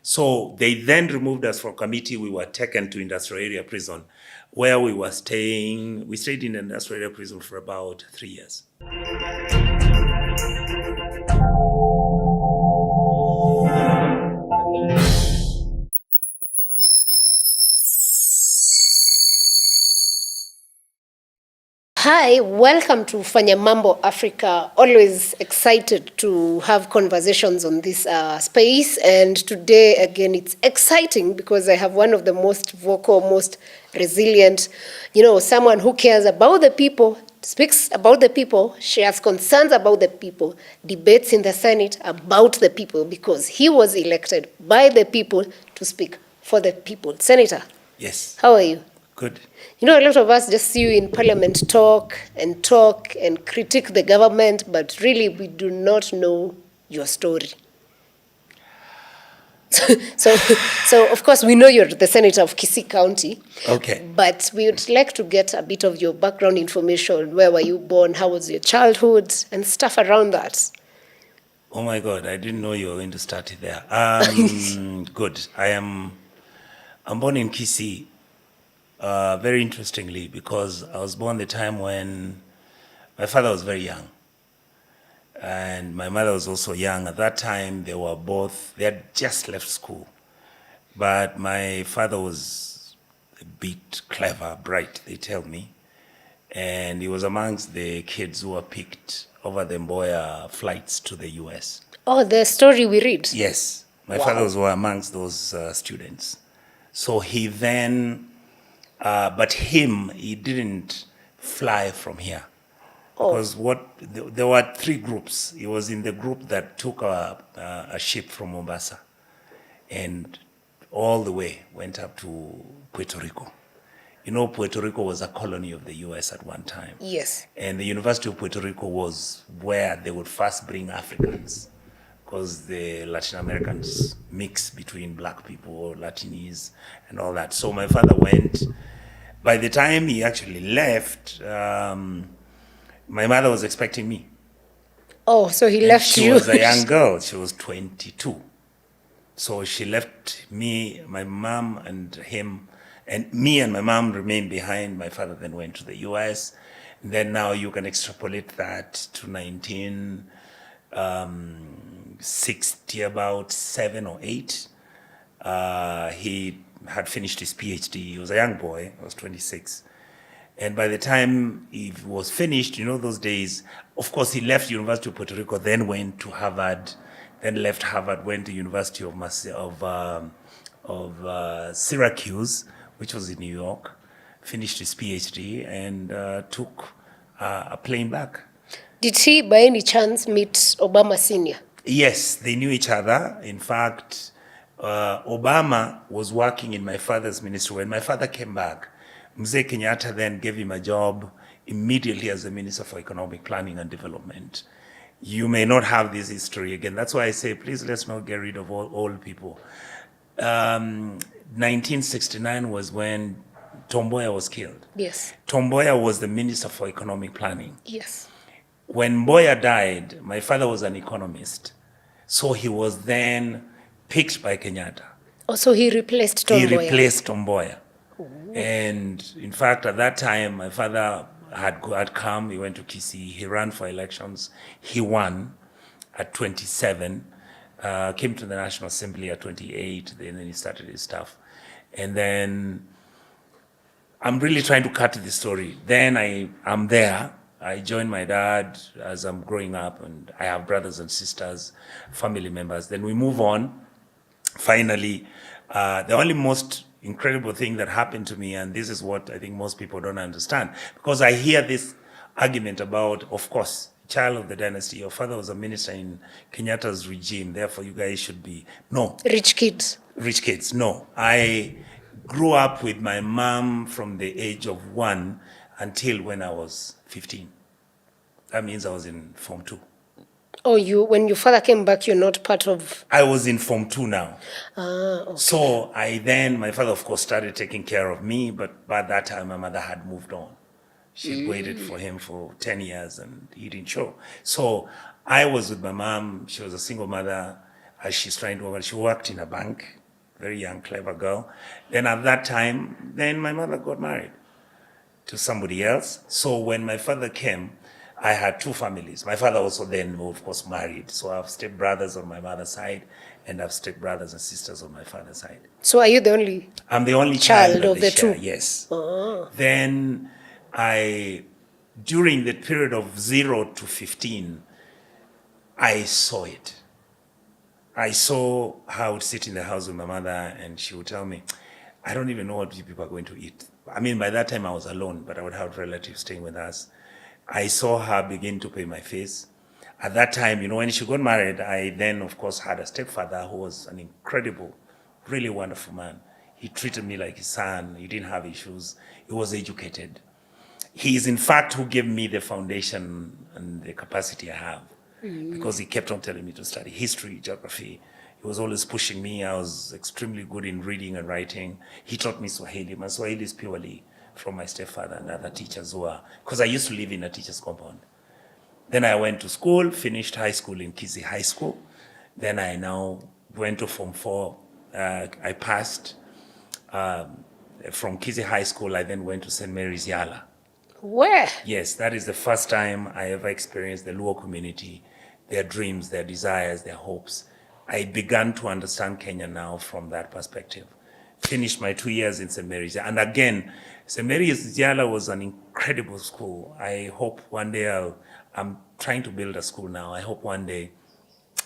So they then removed us from committee. We were taken to industrial area prison, where we were staying. We stayed in industrial area prison for about 3 years. Hi, welcome to Fanya Mambo Africa. Always excited to have conversations on this space. And today, again, it's exciting because I have one of the most vocal, most resilient, someone who cares about the people, speaks about the people, shares concerns about the people, debates in the Senate about the people because he was elected by the people to speak for the people. Senator. Yes. How are you? Good. A lot of us just see you in parliament talk and critique the government, but really we do not know your story. So of course we know you're the senator of Kisii County. Okay. But we would like to get a bit of your background information. Where were you born? How was your childhood? And stuff around that. Oh my God, I didn't know you were going to start it there. Good. I'm born in Kisii. Very interestingly, because I was born the time when my father was very young and my mother was also young. At that time, they had just left school. But my father was a bit clever, bright, they tell me. And he was amongst the kids who were picked over the Mboya flights to the US. Oh, the story we read? Yes. My Wow. father was amongst those students. So he then... but he didn't fly from here. Because there were 3 groups. He was in the group that took a ship from Mombasa and all the way went up to Puerto Rico. Puerto Rico was a colony of the US at one time. Yes. And the University of Puerto Rico was where they would first bring Africans, because the Latin Americans mix between black people, Latinese, and all that. So my father went. By the time he actually left, my mother was expecting me. Oh, so he left you. She was a young girl. She was 22. So she left me, my mom, and him. And me and my mom remained behind. My father then went to the US. And then now you can extrapolate that to 1960, about 7 or 8. He had finished his PhD. He was a young boy. He was 26. And by the time he was finished, those days, of course, he left University of Puerto Rico, then went to Harvard, then left Harvard, went to University of Syracuse, which was in New York, finished his PhD, and took a plane back. Did he, by any chance, meet Obama Sr.? Yes, they knew each other. In fact, Obama was working in my father's ministry. When my father came back, Mzee Kenyatta then gave him a job immediately as the Minister for Economic Planning and Development. You may not have this history again. That's why I say, please, let's not get rid of all old people. 1969 was when Tom Mboya was killed. Yes. Tom Mboya was the Minister for Economic Planning. Yes. When Mboya died, my father was an economist. So he was then picked by Kenyatta. Oh, so he replaced Tom Mboya. He replaced Tom Mboya. And in fact, at that time, my father had come, he went to Kisii, he ran for elections, he won at 27, came to the National Assembly at 28, then he started his stuff. And then, I'm really trying to cut the story. Then I'm there, I joined my dad as I'm growing up, and I have brothers and sisters, family members. Then we move on. Finally, the only most incredible thing that happened to me, and this is what I think most people don't understand, because I hear this argument about, of course, child of the dynasty, your father was a minister in Kenyatta's regime, therefore you guys should be, no. Rich kids. Rich kids, no. I grew up with my mom from the age of 1 until when I was 15. That means I was in Form 2. Oh, when your father came back, you're not part of... I was in Form 2 now. Okay. So my father, of course, started taking care of me, but by that time, my mother had moved on. She waited for him for 10 years and he didn't show. So I was with my mom. She was a single mother. as she's trying to work. She worked in a bank, very young, clever girl. Then at that time, then my mother got married to somebody else. So when my father came, I had two families. My father also then, of course, married. So I have stepbrothers on my mother's side, and I have stepbrothers and sisters on my father's side. So are you the only I'm the only child child of they the share, two? yes. Oh. Then during the period of 0 to 15, I saw it. I saw how I would sit in the house with my mother and she would tell me, I don't even know what you people are going to eat. I mean, by that time I was alone, but I would have relatives staying with us. I saw her begin to pay my face. At that time, when she got married, I then, of course, had a stepfather who was an incredible, really wonderful man. He treated me like his son. He didn't have issues. He was educated. He is, in fact, who gave me the foundation and the capacity I have, because he kept on telling me to study history, geography. He was always pushing me. I was extremely good in reading and writing. He taught me Swahili. My Swahili is purely from my stepfather and other teachers who are, because I used to live in a teacher's compound. Then I went to school, finished high school in Kisii High School. Then I now went to Form 4. I passed from Kisii High School. I then went to St. Mary's Yala. Where? Yes, that is the first time I ever experienced the Luo community, their dreams, their desires, their hopes. I began to understand Kenya now from that perspective. Finished my 2 years in St. Mary's. And again, St. Mary's Yala was an incredible school. I hope one day I'm trying to build a school now. I hope one day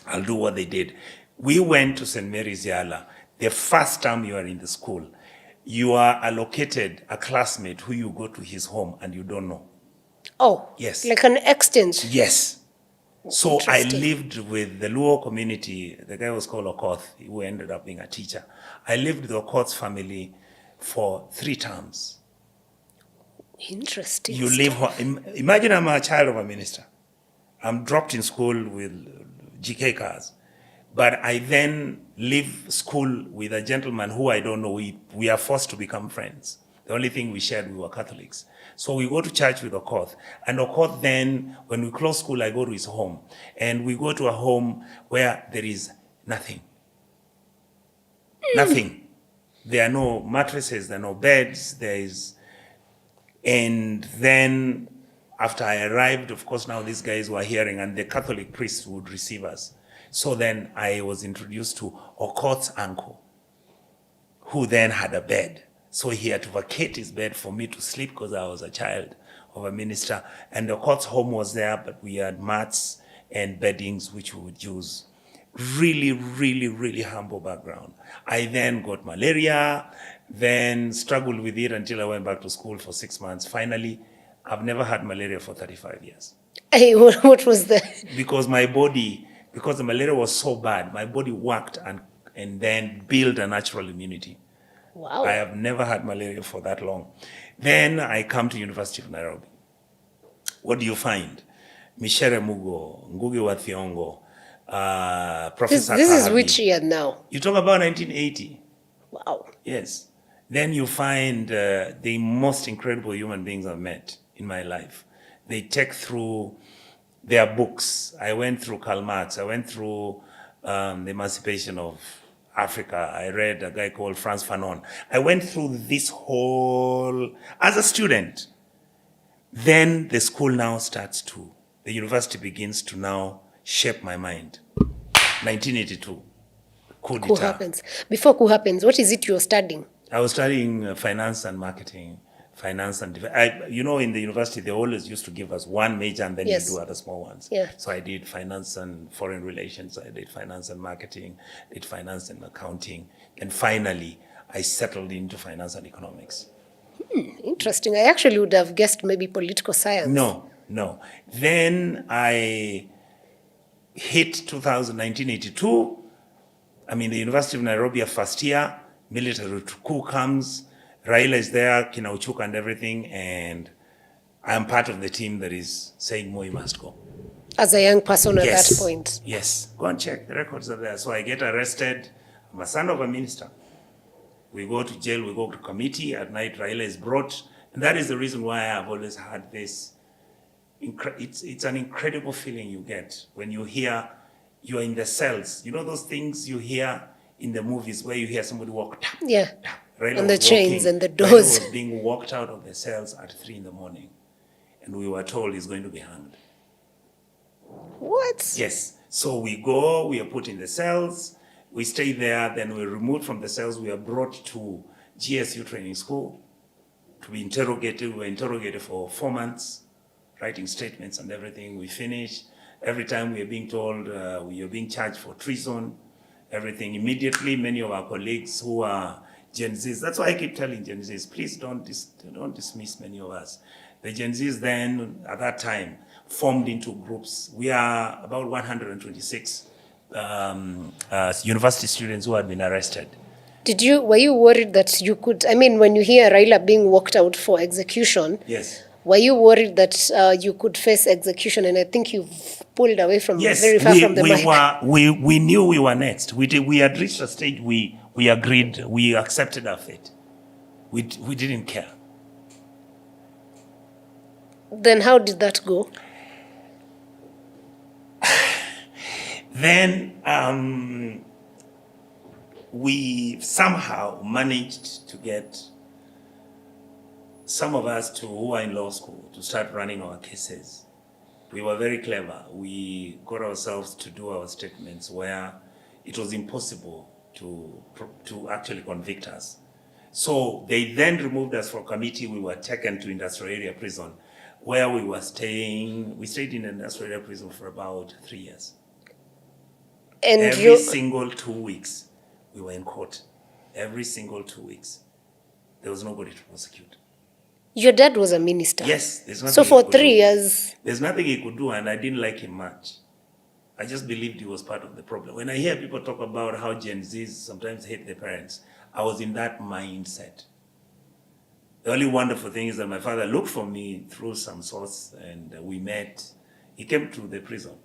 I'll do what they did. We went to St. Mary's Yala. The first time you are in the school, you are allocated a classmate who you go to his home and you don't know. Oh, Yes. like an exchange. Yes. So I Interesting. lived with the Luo community. The guy was called Okoth, who ended up being a teacher. I lived with Okoth's family for 3 terms. Interesting. You live, imagine I'm a child of a minister. I'm dropped in school with GK cars. But I then leave school with a gentleman who I don't know. We are forced to become friends. The only thing we shared, we were Catholics. So we go to church with Okoth. And Okoth then, when we close school, I go to his home. And we go to a home where there is nothing. Nothing. There are no mattresses, there are no beds, and then after I arrived, of course, now these guys were hearing, and the Catholic priests would receive us. So then I was introduced to Okoth's uncle, who then had a bed. So he had to vacate his bed for me to sleep because I was a child of a minister. And Okoth's home was there, but we had mats and beddings which we would use. Really, really, really humble background. I then got malaria, then struggled with it until I went back to school for 6 months. Finally, I've never had malaria for 35 years. Hey, what was the... Because my body, because the malaria was so bad, my body worked and then built a natural immunity. Wow. I have never had malaria for that long. Then I come to University of Nairobi. What do you find? Mishere Mugo, Ngugi wa Thiong'o, Professor This is Kahabi. which year now? You talk about 1980. Wow. Yes. Then you find the most incredible human beings I've met in my life. They take through their books. I went through Karl Marx. I went through the Emancipation of Africa. I read a guy called Frantz Fanon. I went through this whole, as a student. Then the school now starts to, the university begins to now shape my mind. 1982, coup Coup d'etat. happens. Before coup happens, what is it you're studying? I was studying finance and marketing, finance and, in the university, they always used to give us one major and then Yes. you do other small ones. Yeah. So I did finance and foreign relations, I did finance and marketing, did finance and accounting. And finally, I settled into finance and economics. Interesting. I actually would have guessed maybe political science. No. Then I hit 1982. I'm in the University of Nairobi, first year, military coup comes, Raila is there, Kina Uchuka and everything, and I'm part of the team that is saying, Moi must go. As a young person at Yes. that point. Yes, go and check, the records are there. So I get arrested, I'm a son of a minister. We go to jail, we go to committee, at night Raila is brought, and that is the reason why I've always had this, it's an incredible feeling you get when you hear You are in the cells. You know those things you hear in the movies where you hear somebody walk tap, Yeah. tap. Raila And the was chains walking. and the Raila doors. was being walked out of the cells at 3 a.m. And we were told he's going to be hanged. What? Yes. So we go, we are put in the cells, we stay there, then we're removed from the cells, we are brought to GSU training school to be interrogated. We were interrogated for 4 months, writing statements and everything. We finish. Every time we are being told we are being charged for treason, everything. Immediately, many of our colleagues who are Gen Zs, that's why I keep telling Gen Zs, please don't dismiss many of us. The Gen Zs then, at that time, formed into groups. We are about 126 university students who had been arrested. Were you worried that you could, I mean, when you hear Raila being walked out for execution, Yes. were you worried that you could face execution? And I think you've pulled away from very far from the mic. We knew we were next. We had reached a stage we agreed, we accepted our fate. We didn't care. Then how did that go? Then we somehow managed to get some of us who are in law school to start running our cases. We were very clever. We got ourselves to do our statements where it was impossible to actually convict us. So they then removed us from committee. We were taken to industrial area prison where we were staying. We stayed in industrial area prison for about 3 years. And every single 2 weeks, we were in court. Every single 2 weeks. There was nobody to prosecute. Your dad was a minister? Yes. There's nothing so for 3 years? There's nothing he could do, and I didn't like him much. I just believed he was part of the problem. When I hear people talk about how Gen Zs sometimes hate their parents, I was in that mindset. The only wonderful thing is that my father looked for me through some source, and we met. He came to the prison,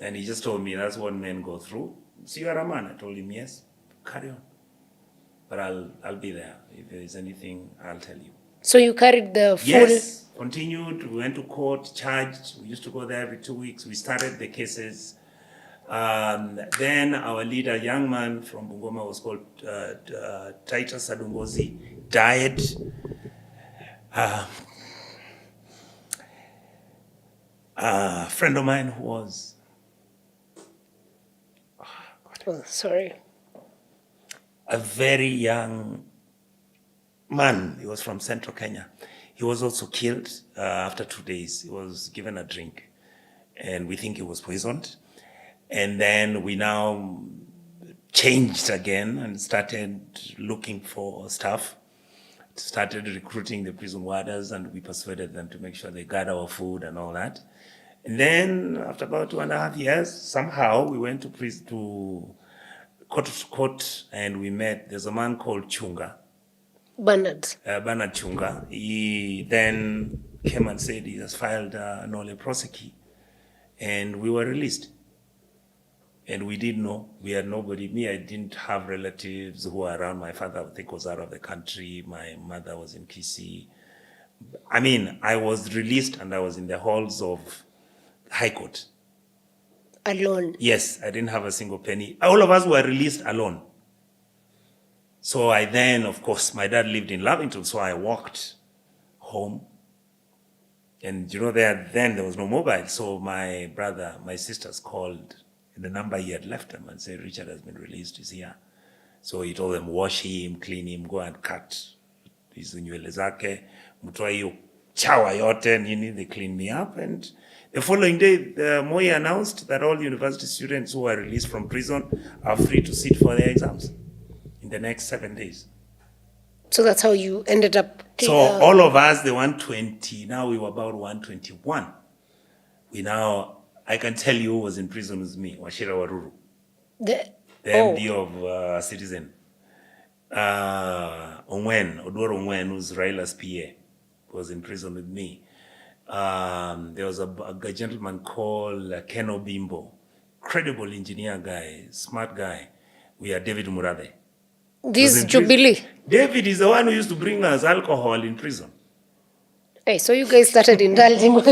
and he just told me, that's what men go through. So you are a man? I told him, yes, carry on. But I'll be there. If there is anything, I'll tell you. So you carried the full... Yes, continued. We went to court, charged. We used to go there every 2 weeks. We started the cases. Then our leader, young man from Bungoma, was called Titus Adungozi, died. A friend of mine who was... sorry. A very young man, he was from central Kenya. He was also killed after 2 days. He was given a drink, and we think he was poisoned. And then we now changed again and started looking for staff, started recruiting the prison warders, and we persuaded them to make sure they got our food and all that. And then after about 2.5 years, somehow we went to court, and we met. There's a man called Chunga. Bernard Chunga. He then came and said he has filed a nolle prosequi, and we were released. And we didn't know. We had nobody. Me, I didn't have relatives who were around. My father, I think, was out of the country. My mother was in Kisii. I mean, I was released, and I was in the halls of High Court. Alone? Yes, I didn't have a single penny. All of us were released alone. So I then, of course, my dad lived in Lavington, so I walked home. And then there was no mobile. So my brother, my sisters called the number he had left them and said, Richard has been released, he's here. So he told them, wash him, clean him, go and cut his nywele zake, mtoa hiyo chawa yote, nini, they cleaned me up. And the following day, Moi announced that all university students who were released from prison are free to sit for their exams in the next 7 days. So that's how you ended up... So all of us, the 120, now we were about 121. I can tell you who was in prison with me, Wachira Waruru. The MD of Citizen. Odworo Ongwen, who's Raila's PA, was in prison with me. There was a gentleman called Ken Obimbo, credible engineer guy, smart guy. We are David Murade. This Jubilee. David is the one who used to bring us alcohol in prison. Hey, so you guys started indulging with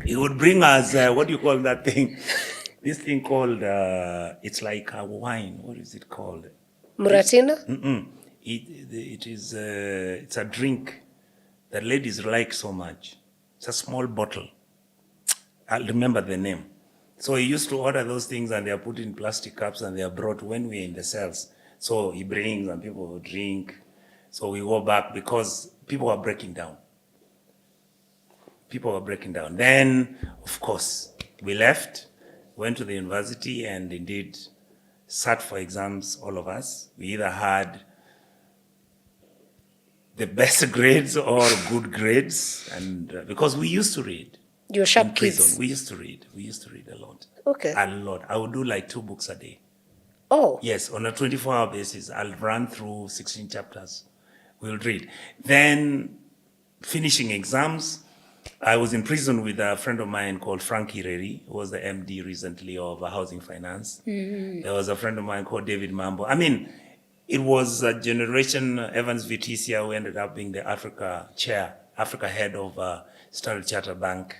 He would bring us, what do you call that thing? This thing called, it's like a wine. What is it called? Muratina? It's a drink that ladies like so much. It's a small bottle. I'll remember the name. So he used to order those things and they are put in plastic cups and they are brought when we're in the cells. So he brings and people will drink. So we go back because people are breaking down. People were breaking down. Then, of course, we left, went to the university and indeed sat for exams, all of us. We either had the best grades or good grades, and because we used to read. You're sharp in prison. kids. We used to read. We used to read a lot. Okay. A lot. I would do like 2 books a day. Oh. Yes, on a 24-hour basis, I'll run through 16 chapters. We'll read. Then, finishing exams, I was in prison with a friend of mine called Frankie Reri, who was the MD recently of Housing Finance. There was a friend of mine called David Mambo. I mean, it was a generation, Evans Viticia, who ended up being the Africa head of Standard Chartered Bank.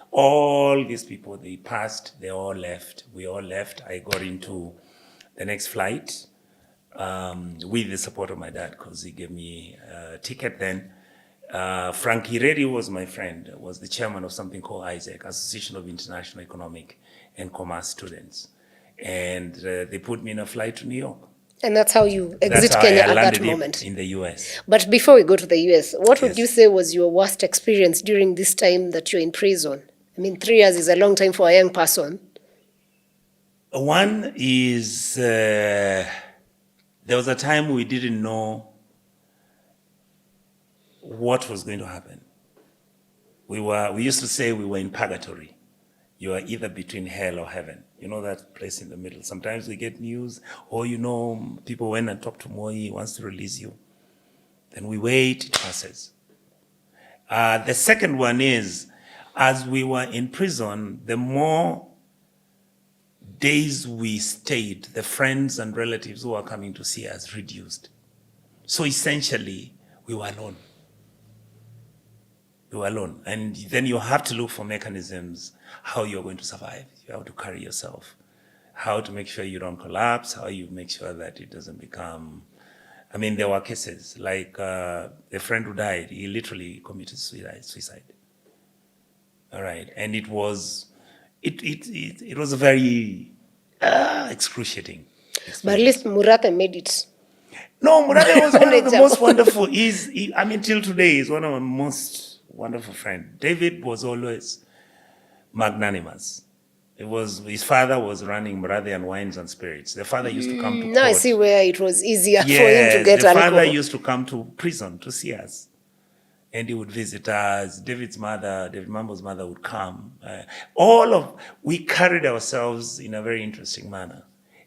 All these people, they passed, they all left. We all left. I got into the next flight with the support of my dad, because he gave me a ticket then. Frankie Reddy was my friend, was the chairman of something called ISEC, Association of International Economic and Commerce Students. And they put me in a flight to New York. And that's how you exit That's how Kenya I at that landed moment. in the US. But before we go to the US, what would Yes. you say was your worst experience during this time that you're in prison? I mean, 3 years is a long time for a young person. One is, there was a time we didn't know what was going to happen. We used to say we were in purgatory. You are either between hell or heaven. You know that place in the middle. Sometimes we get news, or people went and talked to Moi, he wants to release you. Then we wait, it passes. The second one is, as we were in prison, the more days we stayed, the friends and relatives who were coming to see us reduced. So essentially, we were alone. You are alone. And then you have to look for mechanisms, how you're going to survive, how to carry yourself, how to make sure you don't collapse, how you make sure that it doesn't become, I mean, there were cases like a friend who died, he literally committed suicide. All right. And it was a very excruciating experience. But at least Murata made it. No, Murade was one of the Manager. most wonderful. Till today, he's one of my most wonderful friends. David was always magnanimous. His father was running Murade and Wines and Spirits. The father used to come to Now I court. see where it was easier for him Yes, to get the father alcohol. used to come to prison to see us. And he would visit us. David Mambo's mother would come. We carried ourselves in a very interesting manner.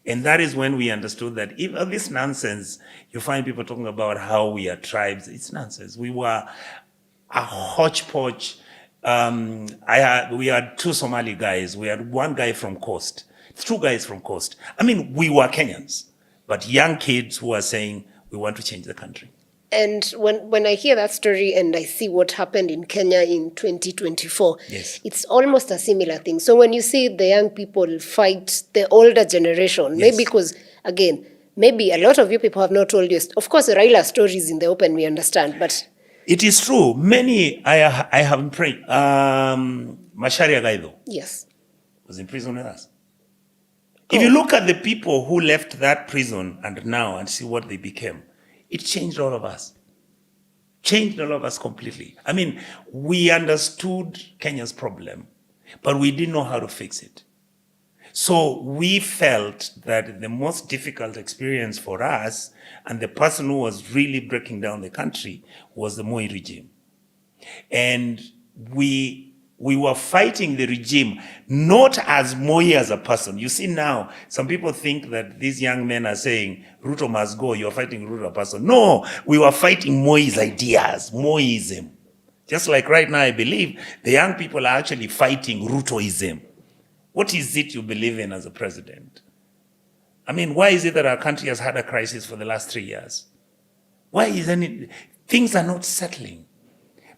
And that is when we understood that even this nonsense, you find people talking about how we are tribes, it's nonsense. We were a hodgepodge. We had 2 Somali guys. We had 1 guy from Coast, 2 guys from Coast. I mean, we were Kenyans, but young kids who are saying, we want to change the country. And when I hear that story and I see what happened in Kenya in 2024, Yes. it's almost a similar thing. So when you see the young people fight the older generation, Yes. maybe because, again, maybe a lot of you people have not told you. Of course, Raila stories in the open, we understand, but... It is true. Many, I have prayed. Macharia Gaido Yes. was in prison with us. If you look at the people who left that prison and now and see what they became, it changed all of us. Changed all of us completely. I mean, we understood Kenya's problem, but we didn't know how to fix it. So we felt that the most difficult experience for us and the person who was really breaking down the country was the Moi regime. And we were fighting the regime, not as Moi as a person. You see now, some people think that these young men are saying, Ruto must go, you're fighting Ruto as a person. No, we were fighting Moi's ideas, Moism. Just like right now, I believe the young people are actually fighting Rutoism. What is it you believe in as a president? I mean, why is it that our country has had a crisis for the last 3 years? Why isn't it? Things are not settling.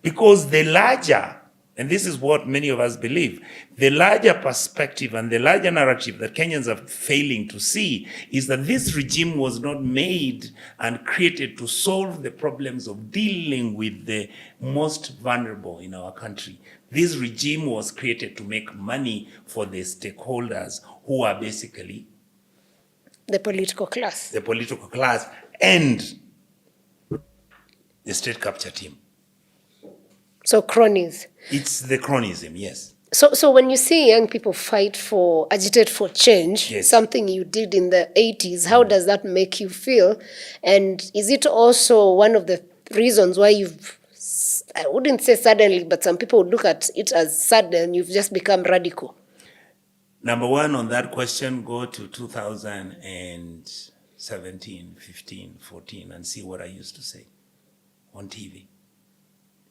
Because the larger And this is what many of us believe. The larger perspective and the larger narrative that Kenyans are failing to see is that this regime was not made and created to solve the problems of dealing with the most vulnerable in our country. This regime was created to make money for the stakeholders who are basically The political class. the political class and the state capture team. So cronies. It's the cronism, yes. So when you see young people agitate for change, Yes. something you did in the 80s, how does that make you feel? And is it also one of the reasons why I wouldn't say suddenly, but some people would look at it as sudden, you've just become radical? Number one, on that question, go to 2017, 15, 14, and see what I used to say on TV.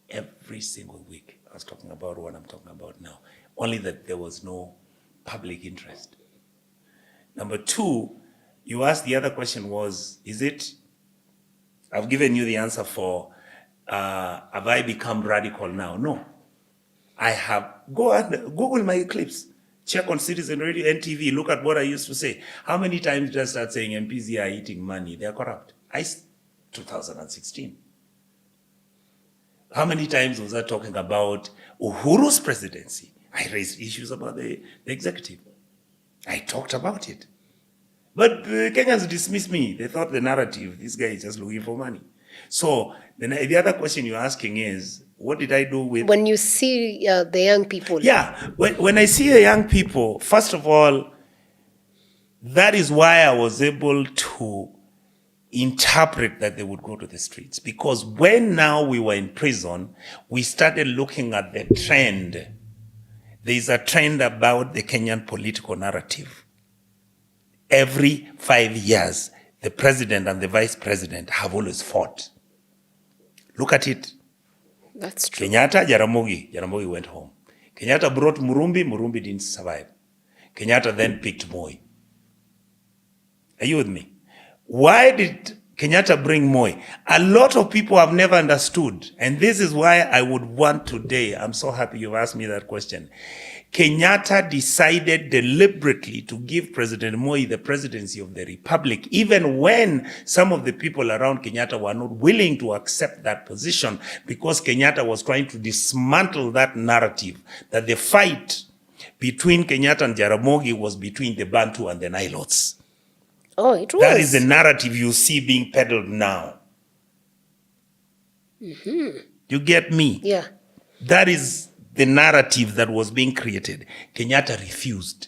Every single week, I was talking about what I'm talking about now, only that there was no public interest. Number two, you asked, the other question was, I've given you the answer for, have I become radical now? No. I have, go and Google my clips, check on Citizen Radio, NTV, look at what I used to say. How many times did I start saying MPs are eating money, they're corrupt? 2016. How many times was I talking about Uhuru's presidency? I raised issues about the executive. I talked about it. But Kenyans dismissed me. They thought the narrative, this guy is just looking for money. So the other question you're asking is, what did I do with... When you see the young people. Yeah, when I see the young people, first of all, that is why I was able to interpret that they would go to the streets. Because when now we were in prison, we started looking at the trend. There is a trend about the Kenyan political narrative. Every 5 years, the president and the vice president have always fought. Look at it. That's true. Kenyatta, Jaramogi went home. Kenyatta brought Murumbi didn't survive. Kenyatta then picked Moi. Are you with me? Why did Kenyatta bring Moi? A lot of people have never understood. And this is why I would want today, I'm so happy you asked me that question. Kenyatta decided deliberately to give President Moi the presidency of the republic, even when some of the people around Kenyatta were not willing to accept that position, because Kenyatta was trying to dismantle that narrative that the fight between Kenyatta and Jaramogi was between the Bantu and the Nilotes. Oh, it was. That is the narrative you see being peddled now. Mm-hmm. You get me? Yeah. That is the narrative that was being created. Kenyatta refused,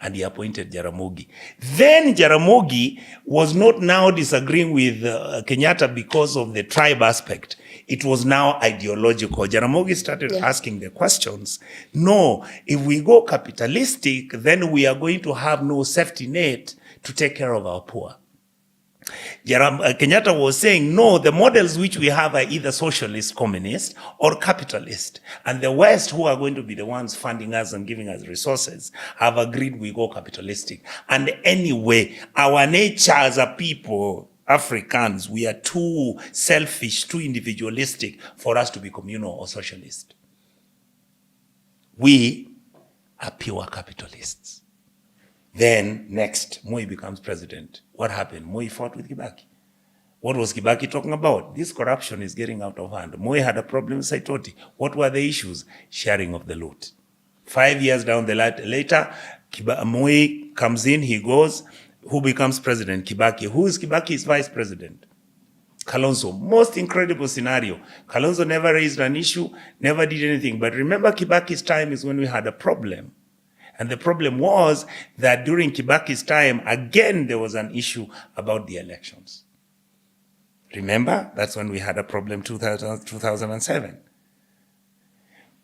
and he appointed Jaramogi. Then Jaramogi was not now disagreeing with Kenyatta because of the tribe aspect. It was now ideological. Jaramogi started asking the questions. No, if we go capitalistic, then we are going to have no safety net to take care of our poor. Kenyatta was saying, no, the models which we have are either socialist, communist, or capitalist. And the West, who are going to be the ones funding us and giving us resources, have agreed we go capitalistic. And anyway, our nature as a people, Africans, we are too selfish, too individualistic for us to be communal or socialist. We are pure capitalists. Then next, Moi becomes president. What happened? Moi fought with Kibaki. What was Kibaki talking about? This corruption is getting out of hand. Moi had a problem with Saitoti. What were the issues? Sharing of the loot. 5 years down the line later, Moi comes in, he goes. Who becomes president? Kibaki. Who is Kibaki's vice president? Kalonzo. Most incredible scenario. Kalonzo never raised an issue, never did anything. But remember, Kibaki's time is when we had a problem. And the problem was that during Kibaki's time, again, there was an issue about the elections. Remember? That's when we had a problem 2007.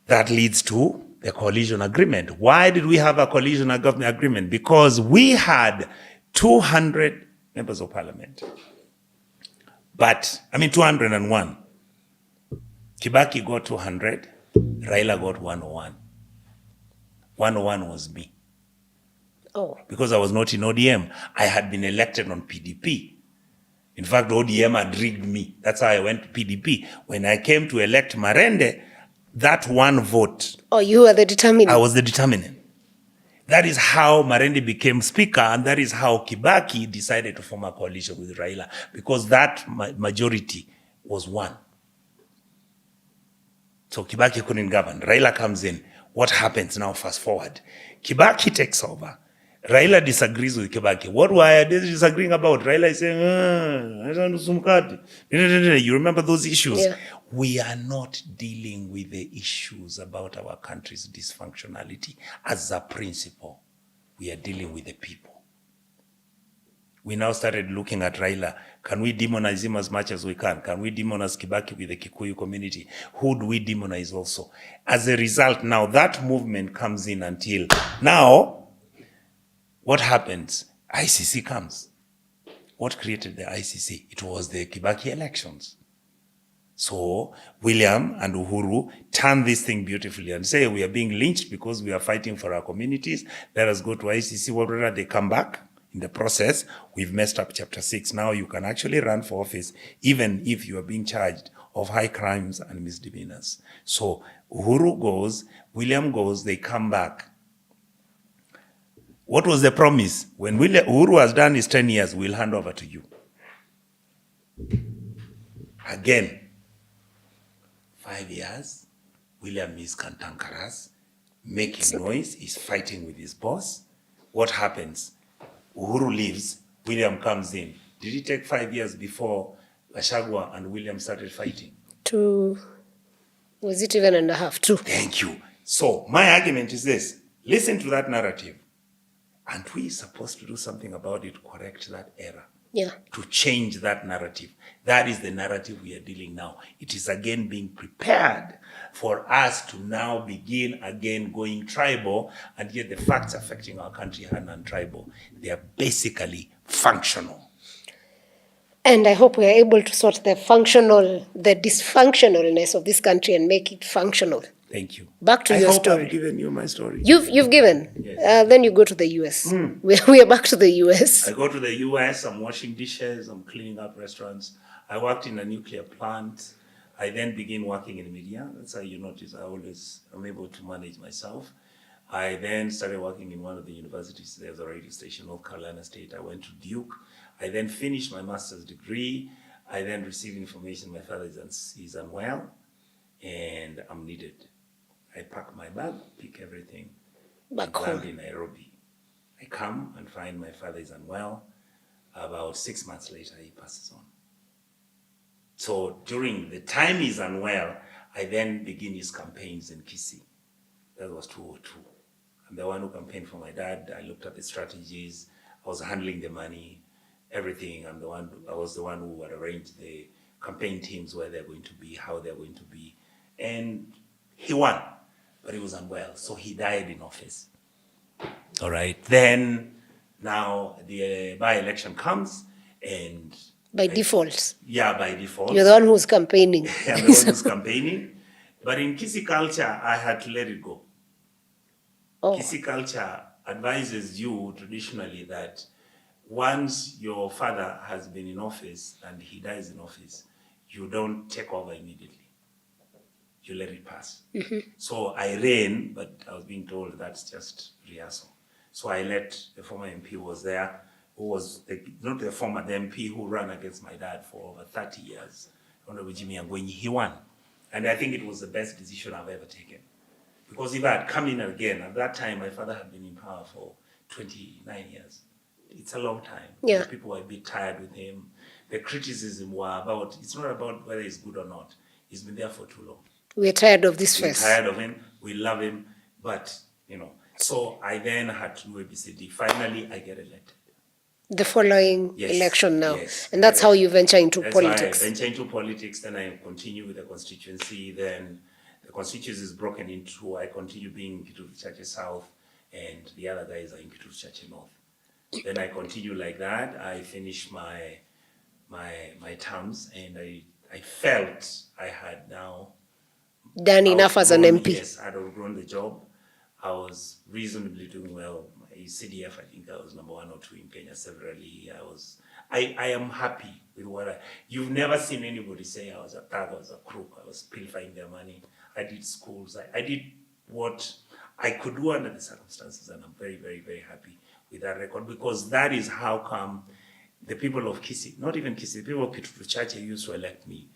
That leads to the coalition agreement. Why did we have a coalition agreement? Because we had 200 members of parliament. 201. Kibaki got 200, Raila got 101. 101 was me. Oh. Because I was not in ODM. I had been elected on PDP. In fact, ODM had rigged me. That's how I went to PDP. When I came to elect Marende, That one vote, Oh, you were the determinant. I was the determinant. That is how Marende became speaker, and that is how Kibaki decided to form a coalition with Raila, because that majority was one. So Kibaki couldn't govern. Raila comes in. What happens now? Fast forward. Kibaki takes over. Raila disagrees with Kibaki. What were they disagreeing about? Raila is saying, you remember those issues? Yeah. We are not dealing with the issues about our country's dysfunctionality as a principle. We are dealing with the people. We now started looking at Raila. Can we demonize him as much as we can? Can we demonize Kibaki with the Kikuyu community? Who do we demonize also? As a result, now that movement comes in until now, what happens? ICC comes. What created the ICC? It was the Kibaki elections. So William and Uhuru turned this thing beautifully and say, we are being lynched because we are fighting for our communities. Let us go to ICC. Whatever they come back. In the process, we've messed up chapter 6. Now you can actually run for office even if you are being charged of high crimes and misdemeanors. So Uhuru goes, William goes, they come back. What was the promise? When Uhuru has done his 10 years, we'll hand over to you. Again, 5 years, William is cantankerous, making noise, he's fighting with his boss. What happens? Uhuru leaves, William comes in. Did it take 5 years before Gachagua and William started fighting? 2, was it even and a half? 2. Thank you. So my argument is this. Listen to that narrative. Aren't we supposed to do something about it to correct that error? Yeah. To change that narrative. That is the narrative we are dealing now. It is again being prepared for us to now begin again going tribal, and yet the facts affecting our country are non-tribal. They are basically functional. And I hope we are able to sort the dysfunctionalness of this country and make it functional. Thank you. Back to your story. I hope I've given you my story. You've given. Yes. Then you go to the US. We are back to the US. I go to the US, I'm washing dishes, I'm cleaning up restaurants. I worked in a nuclear plant. I then begin working in media. That's how you notice I'm able to manage myself. I then started working in one of the universities. There's a radio station, North Carolina State. I went to Duke. I then finished my master's degree. I then received information my father is unwell and I'm needed. I pack my bag, pick everything, Back and land home. in Nairobi. I come and find my father is unwell. About 6 months later, he passes on. So during the time he's unwell, I then begin his campaigns in Kisii. That was 2002. I'm the one who campaigned for my dad. I looked at the strategies. I was handling the money, everything. I was the one who had arranged the campaign teams, where they're going to be, how they're going to be. And he won, but he was unwell. So he died in office. All right. Then now the by-election comes and... By default. Yeah, by default. You're the one who's campaigning. I'm the one who's campaigning. But in Kisii culture, I had to let it go. Oh. Kisii culture advises you traditionally that once your father has been in office and he dies in office, you don't take over immediately. You let it pass. So I ran, but I was being told that's just rehearsal. So I let the former MP who was there, who was not the MP who ran against my dad for over 30 years, Honorable Jimmy Angwenyi, he won. And I think it was the best decision I've ever taken. Because if I had come in again, at that time, my father had been in power for 29 years. It's a long time. Yeah. The people were a bit tired with him. The criticism were about, it's not about whether he's good or not. He's been there for too long. We're tired of this We're face. tired of him. We love him. But, so I then had to do ABCD. Finally, I get elected. The following election now. Yes. And that's how you venture into politics. That's why I venture into politics. Then I continue with the constituency. Then the constituency is broken into, I continue being in Kitutu Church South, and the other guys are in Kitutu Church North. Then I continue like that. I finish my terms, and I felt I had now done enough as an MP. Yes, I had outgrown the job. I was reasonably doing well. My CDF, I think I was number 1 or 2 in Kenya severally. I am happy with you've never seen anybody say I was a thug, I was a crook, I was pilfering their money. I did schools. I did what I could do under the circumstances, and I'm very, very, very happy with that record, because that is how come the people of Kisii, not even Kisii, the people of Kitutu used to elect me,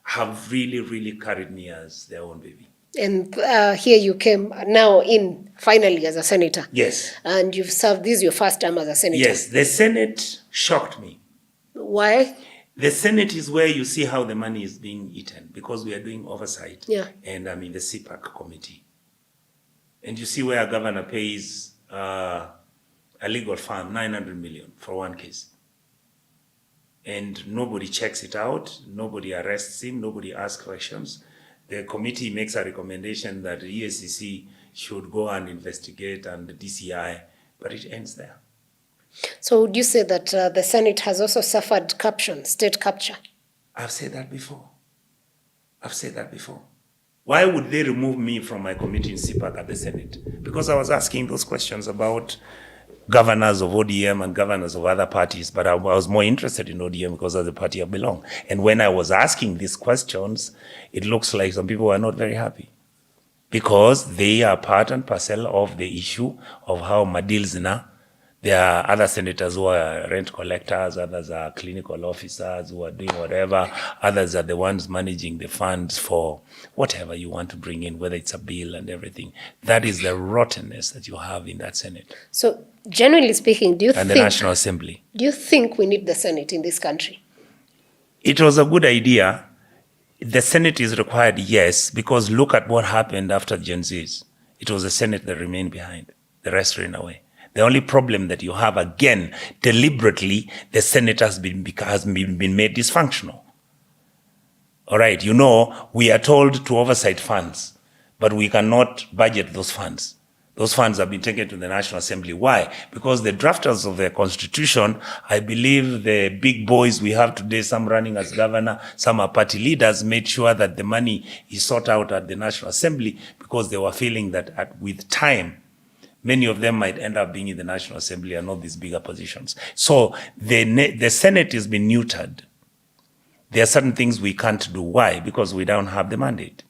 have really, really carried me as their own baby. And here you came now in finally as a senator. Yes. And you've served, this is your first time as a senator. Yes, the Senate shocked me. Why? The Senate is where you see how the money is being eaten, because we are doing oversight. Yeah. And I'm in the CPAC committee. And you see where a governor pays a legal fund, 900 million for one case. And nobody checks it out, nobody arrests him, nobody asks questions. The committee makes a recommendation that the EACC should go and investigate, and the DCI, but it ends there. So would you say that the Senate has also suffered corruption, state capture? I've said that before. Why would they remove me from my committee in CPAC at the Senate? Because I was asking those questions about governors of ODM and governors of other parties, but I was more interested in ODM because of the party I belong. And when I was asking these questions, it looks like some people were not very happy, because they are part and parcel of the issue of how Madilzina. There are other senators who are rent collectors, others are clinical officers who are doing whatever, others are the ones managing the funds for whatever you want to bring in, whether it's a bill and everything. That is the rottenness that you have in that Senate. So generally speaking, do you think... And the National Assembly. Do you think we need the Senate in this country? It was a good idea. The Senate is required, yes, because look at what happened after Gen Zs. It was the Senate that remained behind. The rest ran away. The only problem that you have, again, deliberately, the Senate has been made dysfunctional. All right, you know, we are told to oversight funds, but we cannot budget those funds. Those funds have been taken to the National Assembly. Why? Because the drafters of the Constitution, I believe the big boys we have today, some running as governor, some are party leaders, made sure that the money is sought out at the National Assembly, because they were feeling that with time, many of them might end up being in the National Assembly and not these bigger positions. So the Senate has been neutered. There are certain things we can't do. Why? Because we don't have the mandate.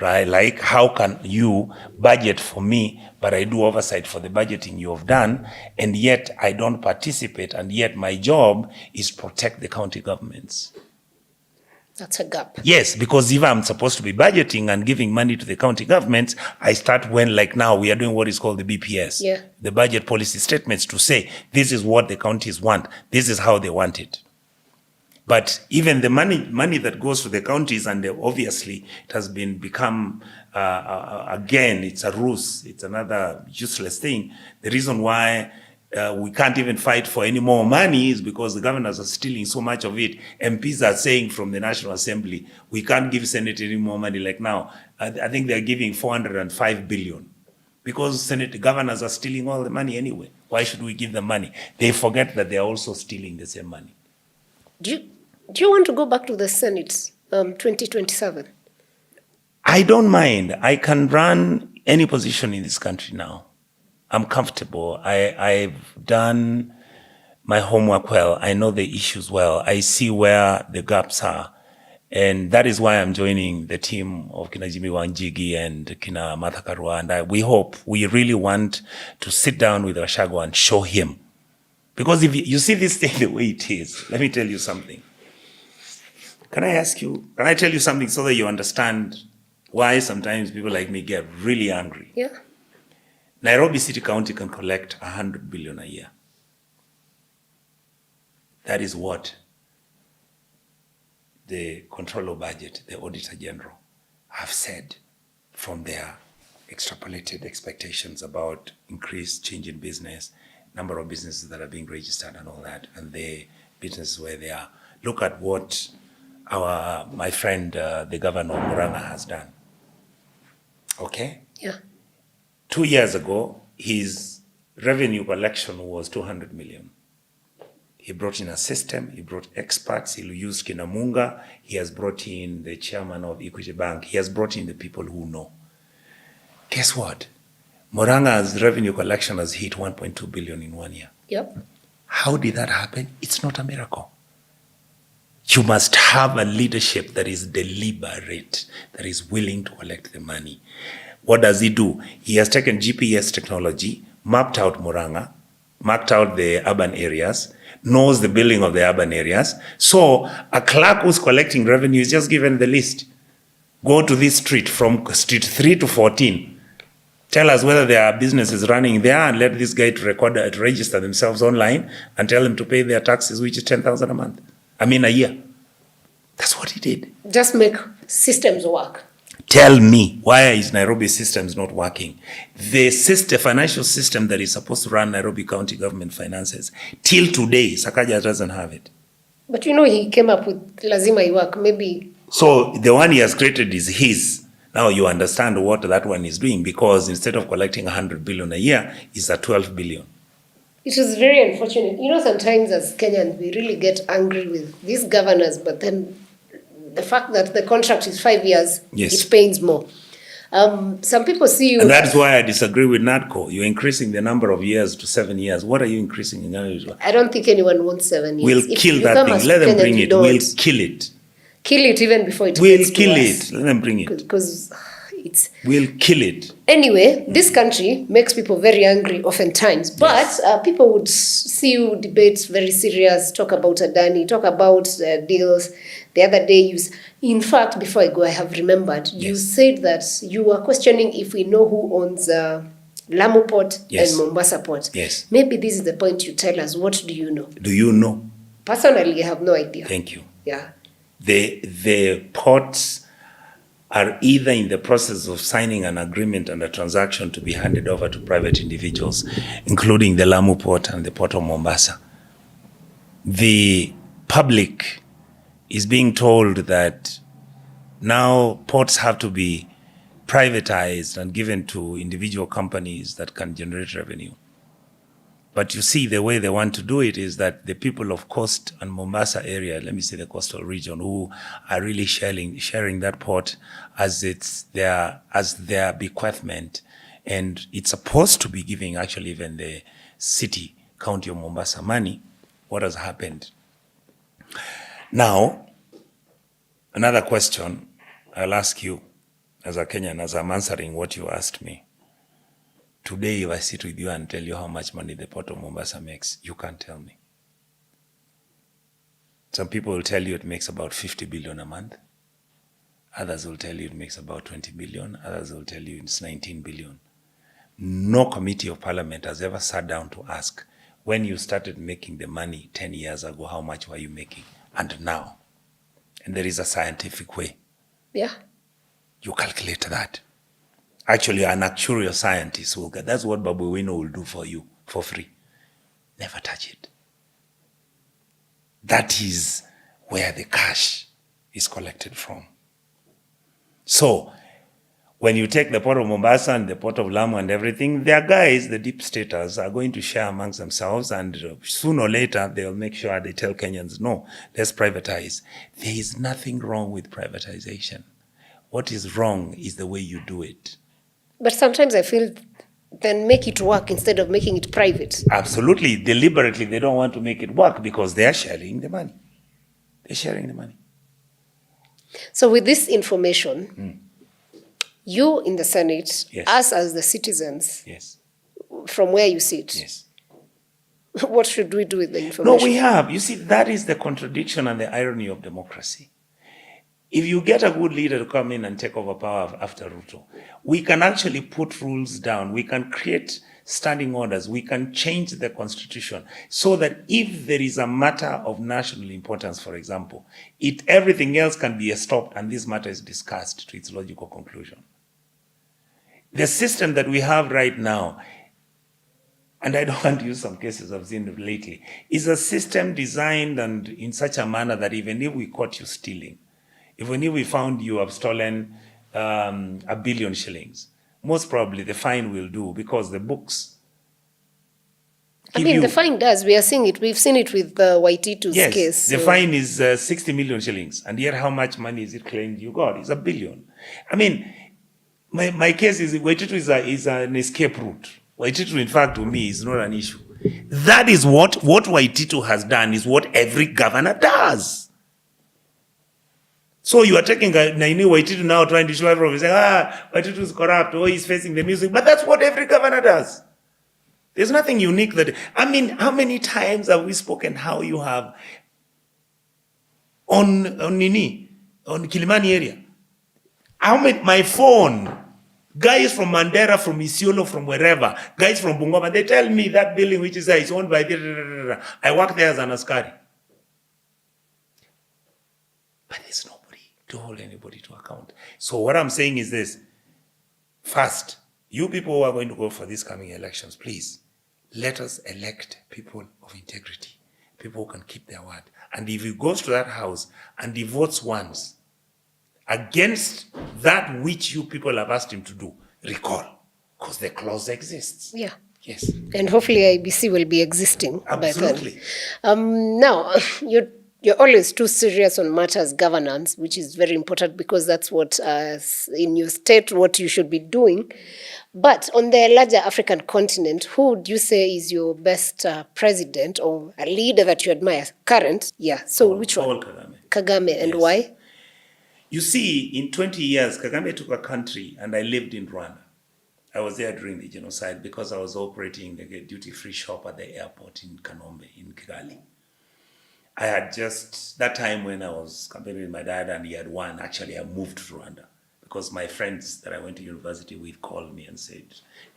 Right? Like, how can you budget for me, but I do oversight for the budgeting you have done, and yet I don't participate, and yet my job is protect the county governments. That's a gap. Yes, because if I'm supposed to be budgeting and giving money to the county governments, I start when, like now, we are doing what is called the BPS, the budget policy statements, to say, this is what the counties want, this is how they want it. But even the money that goes to the counties, and obviously it has become, again, it's a ruse, it's another useless thing. The reason why we can't even fight for any more money is because the governors are stealing so much of it. MPs are saying from the National Assembly, we can't give Senate any more money. Like now, I think they're giving 405 billion because Senate governors are stealing all the money anyway. Why should we give them money? They forget that they're also stealing the same money. Do you want to go back to the Senate 2027? I don't mind. I can run any position in this country now. I'm comfortable. I've done my homework well. I know the issues well. I see where the gaps are. And that is why I'm joining the team of Kina Jimmy Wanjigi and Kina Martha Karua. And we really want to sit down with Gachagua and show him. Because if you see this thing the way it is, let me tell you something. Can I tell you something so that you understand why sometimes people like me get really angry? Yeah. Nairobi City County can collect 100 billion a year. That is what the Controller Budget, the Auditor General, have said from their extrapolated expectations about increased change in business, number of businesses that are being registered and all that, and the businesses where they are. Look at what my friend, the governor of Murang'a, has done. Okay? Yeah. 2 years ago, his revenue collection was 200 million. He brought in a system, he brought experts, he used Kinamunga, he has brought in the chairman of Equity Bank, he has brought in the people who know. Guess what? Murang'a's revenue collection has hit 1.2 billion in 1 year. Yep. How did that happen? It's not a miracle. You must have a leadership that is deliberate, that is willing to collect the money. What does he do? He has taken GPS technology, mapped out Muranga, marked out the urban areas, knows the building of the urban areas. So a clerk who's collecting revenue is just given the list. Go to this street from street 3 to 14. Tell us whether there are businesses running there and let this guy to register themselves online and tell them to pay their taxes, which is 10,000 a year. That's what he did. Just make systems work. Tell me, why is Nairobi systems not working? The financial system that is supposed to run Nairobi County government finances, till today, Sakaja doesn't have it. But he came up with lazima work, maybe. So the one he has created is his. Now you understand what that one is doing, because instead of collecting 100 billion a year, it's at 12 billion. It is very unfortunate. Sometimes as Kenyans, we really get angry with these governors, but then the fact that the contract is 5 years, yes, it pains more. Some people see you... And that's why I disagree with NADCO. You're increasing the number of years to 7 years. What are you increasing in Ghana? I don't think anyone wants 7 years. We'll kill that thing. Let them bring it. We'll kill it. Kill it even before it we'll gets kill to it. us. Let them bring it. Because it's... We'll kill it. Anyway, this country makes people very angry oftentimes. But Yes. People would see you debate very serious, talk about Adani, talk about deals. The other day, in fact, before I go, I have remembered, you Yes. said that you were questioning if we know who owns Lamu Port Yes. and Mombasa Port. Yes. Maybe this is the point you tell us. What do you know? Do you know? Personally, I have no idea. Thank you. Yeah. The ports are either in the process of signing an agreement and a transaction to be handed over to private individuals, including the Lamu Port and the Port of Mombasa. The public is being told that now ports have to be privatized and given to individual companies that can generate revenue. But you see, the way they want to do it is that the people of Coast and Mombasa area, let me say the coastal region, who are really sharing that port as their bequeathment, and it's supposed to be giving actually even the city, county of Mombasa money. What has happened? Now, another question I'll ask you as a Kenyan, as I'm answering what you asked me. Today, if I sit with you and tell you how much money the Port of Mombasa makes, you can't tell me. Some people will tell you it makes about 50 billion a month. Others will tell you it makes about 20 billion. Others will tell you it's 19 billion. No committee of parliament has ever sat down to ask, when you started making the money 10 years ago, how much were you making? And now. And there is a scientific way. Yeah. You calculate that. Actually, an actuarial scientist will get, that's what Babu Wino will do for you for free. Never touch it. That is where the cash is collected from. So, when you take the Port of Mombasa and the Port of Lamu and everything, their guys, the deep staters, are going to share amongst themselves, and sooner or later, they'll make sure they tell Kenyans, no, let's privatize. There is nothing wrong with privatization. What is wrong is the way you do it. But sometimes I feel then make it work instead of making it private. Absolutely. Deliberately, they don't want to make it work because they are sharing the money. They're sharing the money. So with this information, you in the Senate, Yes. us as the citizens, Yes. from where you sit, Yes. what should we do with the information? No, we have. You see, that is the contradiction and the irony of democracy. If you get a good leader to come in and take over power after Ruto, we can actually put rules down. We can create standing orders. We can change the constitution so that if there is a matter of national importance, for example, everything else can be stopped and this matter is discussed to its logical conclusion. The system that we have right now, and I don't want to use some cases I've seen lately, is a system designed and in such a manner that even if we caught you stealing, even if we found you have stolen 1 billion shillings, most probably the fine will do because the books. The fine does. We are seeing it. We've seen it with Waititu's yes, case. The fine is 60 million shillings. And yet how much money is it claimed you got? It's 1 billion. My case is Waititu is an escape route. Waititu, in fact, to me, is not an issue. That is what Waititu has done is what every governor does. So you are taking Naini Waititu now trying to show everyone, saying, Waititu is corrupt, oh, he's facing the music. But that's what every governor does. There's nothing unique that, I mean, how many times have we spoken how you have on Kilimani area? How many, my phone, guys from Mandera, from Isiolo, from wherever, guys from Bungoma, they tell me that building which is there is owned by, I work there as an askari. But there's nobody to hold anybody to account. So what I'm saying is this. First, you people who are going to go for these coming elections, please, let us elect people of integrity, people who can keep their word. And if he goes to that house and he votes once against that which you people have asked him to do, recall, because the clause exists. Yeah. Yes. And hopefully IBC will be existing. Absolutely. By then. Now, you're always too serious on matters governance, which is very important because that's what, in your state, what you should be doing. But on the larger African continent, who would you say is your best president or a leader that you admire? Current? Yeah. So which one? Kagame. Kagame. And Yes. why? You see, in 20 years, Kagame took a country, and I lived in Rwanda. I was there during the genocide because I was operating the duty-free shop at the airport in Kanombe, in Kigali. I had just, that time when I was campaigning with my dad and he had won, actually I moved to Rwanda because my friends that I went to university with called me and said,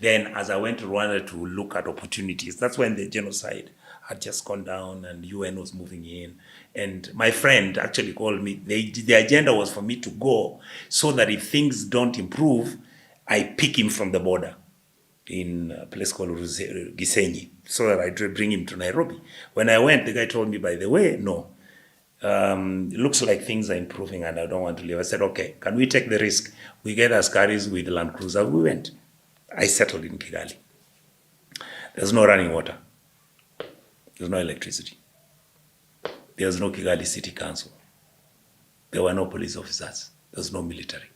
then as I went to Rwanda to look at opportunities, that's when the genocide had just gone down and UN was moving in. And my friend actually called me. The agenda was for me to go so that if things don't improve, I pick him from the border in a place called Gisenyi so that I bring him to Nairobi. When I went, the guy told me, by the way, no, it looks like things are improving and I don't want to leave. I said, okay, can we take the risk? We get askaris with Land Cruiser. We went. I settled in Kigali. There's no running water. There's no electricity. There's no Kigali City Council. There were no police officers. There's no military.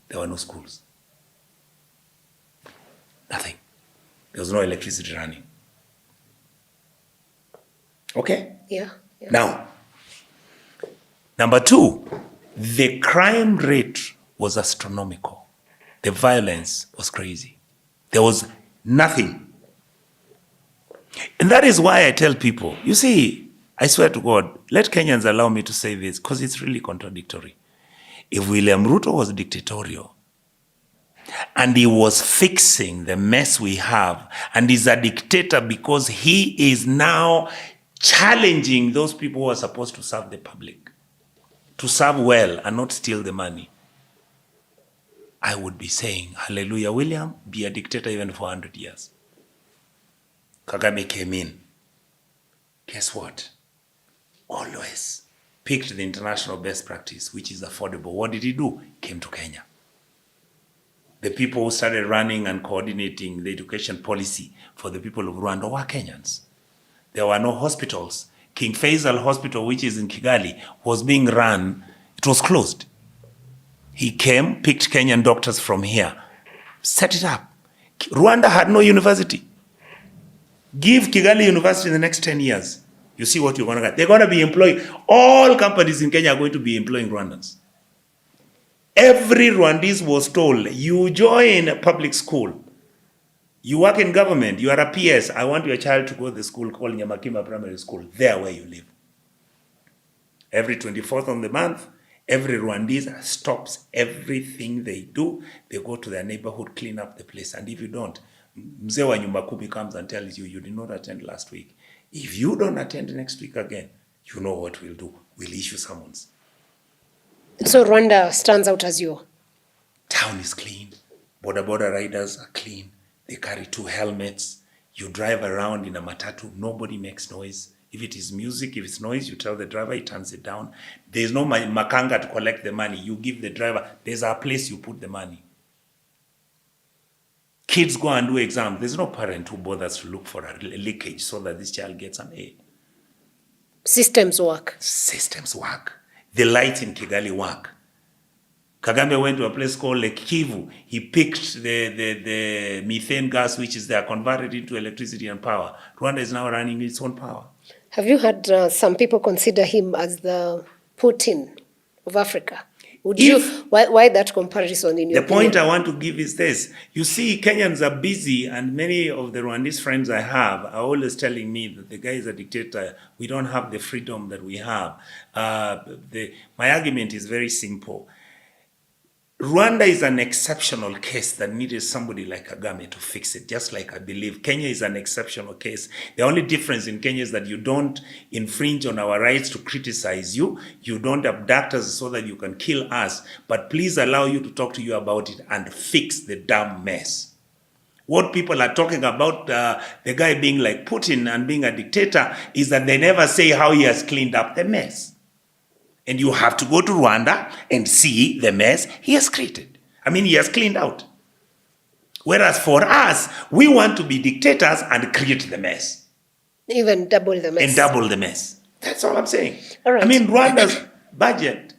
There were no schools. Nothing. There was no electricity running. Okay? Yeah. Now, number two, the crime rate was astronomical. The violence was crazy. There was nothing. And that is why I tell people, you see, I swear to God, let Kenyans allow me to say this because it's really contradictory. If William Ruto was dictatorial and he was fixing the mess we have and is a dictator because he is now challenging those people who are supposed to serve the public, to serve well and not steal the money, I would be saying, hallelujah, William, be a dictator even for 100 years. Kagame came in. Guess what? Always picked the international best practice, which is affordable. What did he do? Came to Kenya. The people who started running and coordinating the education policy for the people of Rwanda were Kenyans. There were no hospitals. King Faisal Hospital, which is in Kigali, was being run. It was closed. He came, picked Kenyan doctors from here, set it up. Rwanda had no university. Give Kigali University in the next 10 years. You see what you're going to get. They're going to be employing, all companies in Kenya are going to be employing Rwandans. Every Rwandese was told, you join a public school, you work in government, you are a PS, I want your child to go to the school called Nyamakima Primary School, there where you live. Every 24th of the month, every Rwandese stops everything they do. They go to their neighborhood, clean up the place. And if you don't, Mzee wa Nyumba Kumi comes and tells you, you did not attend last week. If you don't attend next week again, you know what we'll do. We'll issue summons. So Rwanda stands out as your? Town is clean. Border riders are clean. They carry 2 helmets. You drive around in a matatu. Nobody makes noise. If it is music, if it's noise, you tell the driver, he turns it down. There's no makanga to collect the money. You give the driver, there's a place you put the money. Kids go and do exams. There's no parent who bothers to look for a leakage so that this child gets an A. Systems work. Systems work. The lights in Kigali work. Kagame went to a place called Lake Kivu. He picked the methane gas, which is there, converted into electricity and power. Rwanda is now running its own power. Have you had some people consider him as the Putin of Africa. If- Why that comparison in your The point opinion? I want to give is this. You see, Kenyans are busy, and many of the Rwandese friends I have are always telling me that the guy is a dictator. We don't have the freedom that we have. My argument is very simple. Rwanda is an exceptional case that needed somebody like Kagame to fix it, just like I believe Kenya is an exceptional case. The only difference in Kenya is that you don't infringe on our rights to criticize you. You don't abduct us so that you can kill us. But please allow you to talk to you about it and fix the damn mess. What people are talking about the guy being like Putin and being a dictator is that they never say how he has cleaned up the mess. And you have to go to Rwanda and see the mess he has created. I mean, he has cleaned out. Whereas for us, we want to be dictators and create the mess. Even double the mess. And double the mess. That's all I'm saying. All right. I mean, Rwanda's budget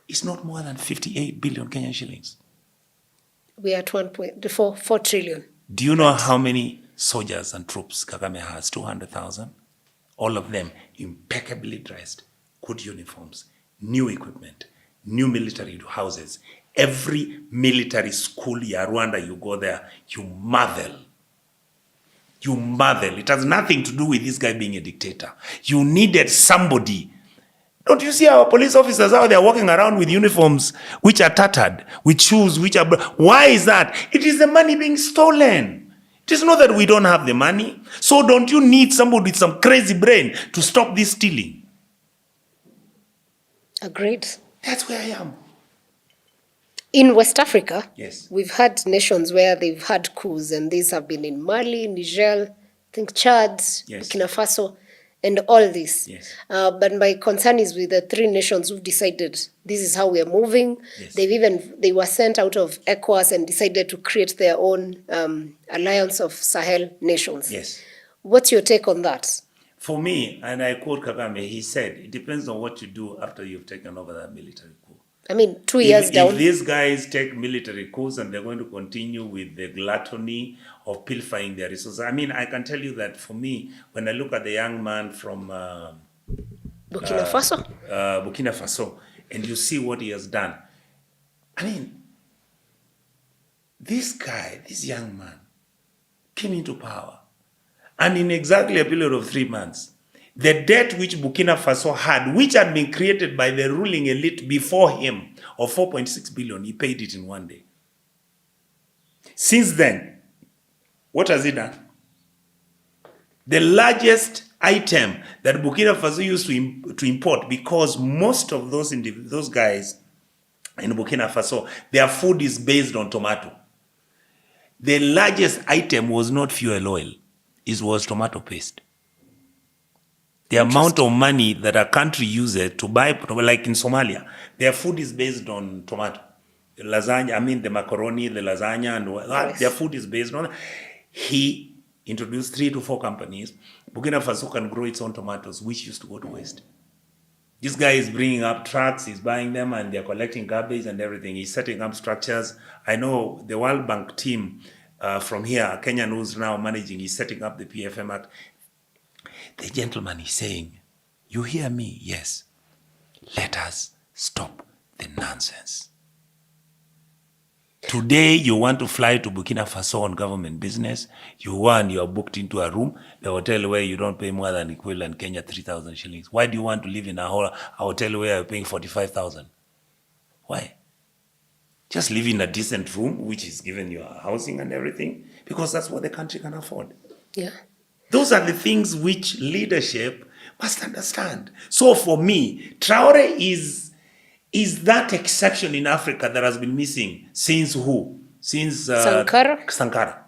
is not more than 58 billion Kenyan shillings. We are at 4 trillion. Do you know how many soldiers and troops Kagame has? 200,000. All of them impeccably dressed. Good uniforms, new equipment, new military houses. Every military school in Rwanda, you go there, you marvel. You marvel. It has nothing to do with this guy being a dictator. You needed somebody. Don't you see our police officers out there walking around with uniforms which are tattered, with shoes which are... Why is that? It is the money being stolen. It is not that we don't have the money. So don't you need somebody with some crazy brain to stop this stealing? Agreed. That's where I am. In West Africa, Yes. we've had nations where they've had coups, and these have been in Mali, Niger, I think Chad, Yes. Burkina Faso, and all this. Yes. But my concern is with the 3 nations who've decided this is how we are moving. Yes. They were sent out of ECOWAS and decided to create their own alliance of Sahel nations. Yes. What's your take on that? For me, and I quote Kagame, he said, it depends on what you do after you've taken over that military coup. I mean, 2 years down. If these guys take military coups and they're going to continue with the gluttony of pilfering their resources, I mean, I can tell you that for me, when I look at the young man from Burkina Faso, and you see what he has done, I mean, this guy, this young man, came into power. And in exactly a period of 3 months, the debt which Burkina Faso had, which had been created by the ruling elite before him, of 4.6 billion, he paid it in 1 day. Since then, what has he done? The largest item that Burkina Faso used to import, because most of those guys in Burkina Faso, their food is based on tomato. The largest item was not fuel oil. It was tomato paste. The amount of money that a country uses to buy, like in Somalia, their food is based on tomato. The lasagna, I mean the macaroni, the lasagna, and Yes. their food is based on. He introduced 3 to 4 companies. Burkina Faso can grow its own tomatoes, which used to go to waste. This guy is bringing up trucks, he's buying them, and they're collecting garbage and everything. He's setting up structures. I know the World Bank team from here, Kenyan, who's now managing, is setting up the PFM Act. The gentleman is saying, you hear me? Yes. Let us stop the nonsense. Today, you want to fly to Burkina Faso on government business. You are booked into a room, the hotel where you don't pay more than equivalent Kenya 3,000 shillings. Why do you want to live in a hotel where you're paying 45,000? Why? Just live in a decent room, which is given you housing and everything, because that's what the country can afford. Yeah. Those are the things which leadership must understand. So for me, Traore is that exception in Africa that has been missing since who? Since Sankara.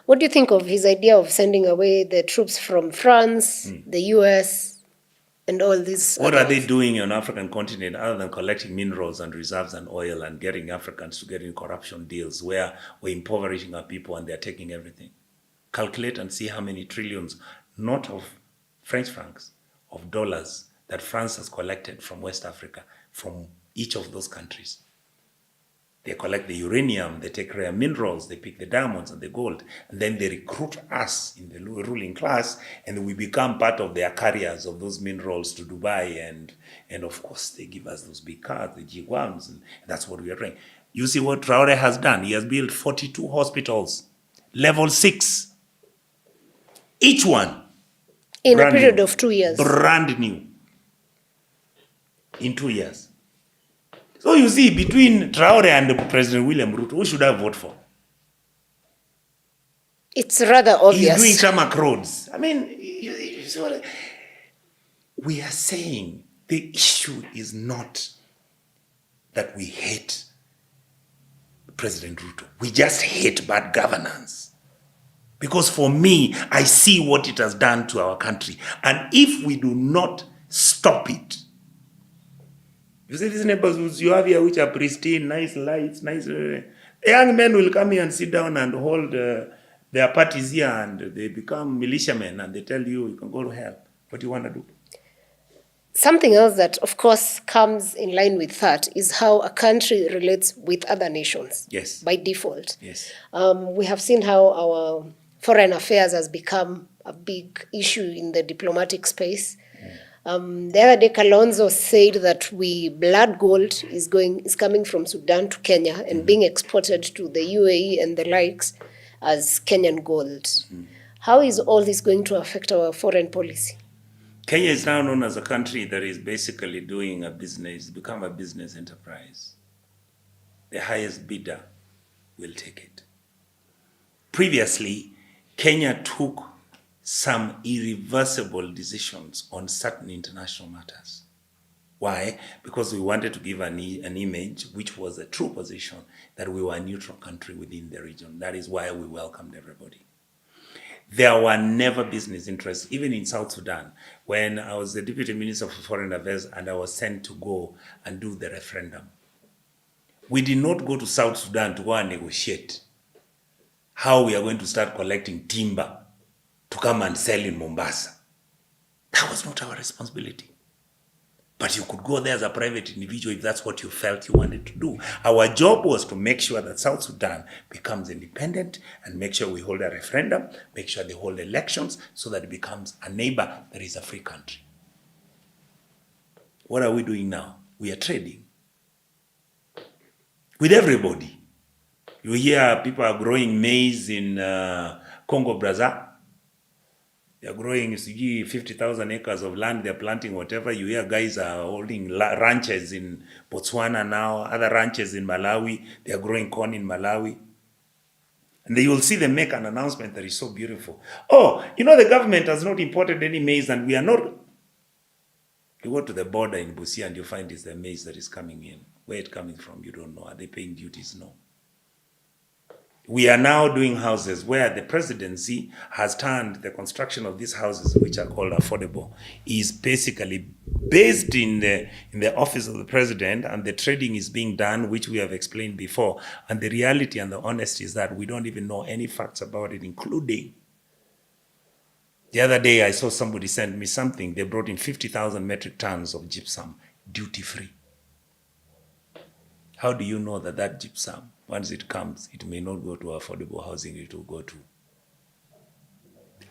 What do you think of his idea of sending away the troops from France, the US, and all these? What are they doing on African continent other than collecting minerals and reserves and oil and getting Africans to get in corruption deals where we're impoverishing our people and they're taking everything? Calculate and see how many trillions, not of French francs, of dollars that France has collected from West Africa, from each of those countries. They collect the uranium, they take rare minerals, they pick the diamonds and the gold, and then they recruit us in the ruling class, and we become part of their carriers of those minerals to Dubai, and of course they give us those big cars, the G-Wams, and that's what we are doing. You see what Traore has done? He has built 42 hospitals, level 6, each one. In a period of 2 years. Brand new. In 2 years. So you see, between Traore and President William Ruto, who should I vote for? It's rather obvious. He's doing tarmac roads. I mean, you see what we are saying. The issue is not that we hate President Ruto. We just hate bad governance. Because for me, I see what it has done to our country. And if we do not stop it, you see these neighborhoods you have here which are pristine, nice lights, nice... young men will come here and sit down and hold their parties here, and they become militiamen, and they tell you, you can go to hell. What do you want to do? Something else that, of course, comes in line with that is how a country relates with other nations. Yes. By default. Yes. We have seen how our foreign affairs has become a big issue in the diplomatic space. The other day, Kalonzo said that blood gold is coming from Sudan to Kenya and being exported to the UAE and the likes as Kenyan gold. How is all this going to affect our foreign policy? Kenya is now known as a country that is basically doing a business, become a business enterprise. The highest bidder will take it. Previously, Kenya took some irreversible decisions on certain international matters. Why? Because we wanted to give an image, which was a true position, that we were a neutral country within the region. That is why we welcomed everybody. There were never business interests, even in South Sudan, when I was the Deputy Minister for Foreign Affairs and I was sent to go and do the referendum. We did not go to South Sudan to go and negotiate how we are going to start collecting timber to come and sell in Mombasa. That was not our responsibility. But you could go there as a private individual if that's what you felt you wanted to do. Our job was to make sure that South Sudan becomes independent and make sure we hold a referendum, make sure they hold elections so that it becomes a neighbor that is a free country. What are we doing now? We are trading with everybody. You hear people are growing maize in Congo, Brazil. They're growing 50,000 acres of land, they're planting whatever. You hear guys are holding ranches in Botswana now, other ranches in Malawi. They're growing corn in Malawi. And then you will see them make an announcement that is so beautiful. Oh, you know, the government has not imported any maize and we are not. You go to the border in Busia and you find it's the maize that is coming in. Where it's coming from, you don't know. Are they paying duties? No. We are now doing houses where the presidency has turned the construction of these houses, which are called affordable, is basically based in the office of the president, and the trading is being done, which we have explained before. And the reality and the honesty is that we don't even know any facts about it, including the other day I saw somebody send me something. They brought in 50,000 metric tons of gypsum, duty-free. How do you know that that gypsum, once it comes, it may not go to affordable housing, it will go to...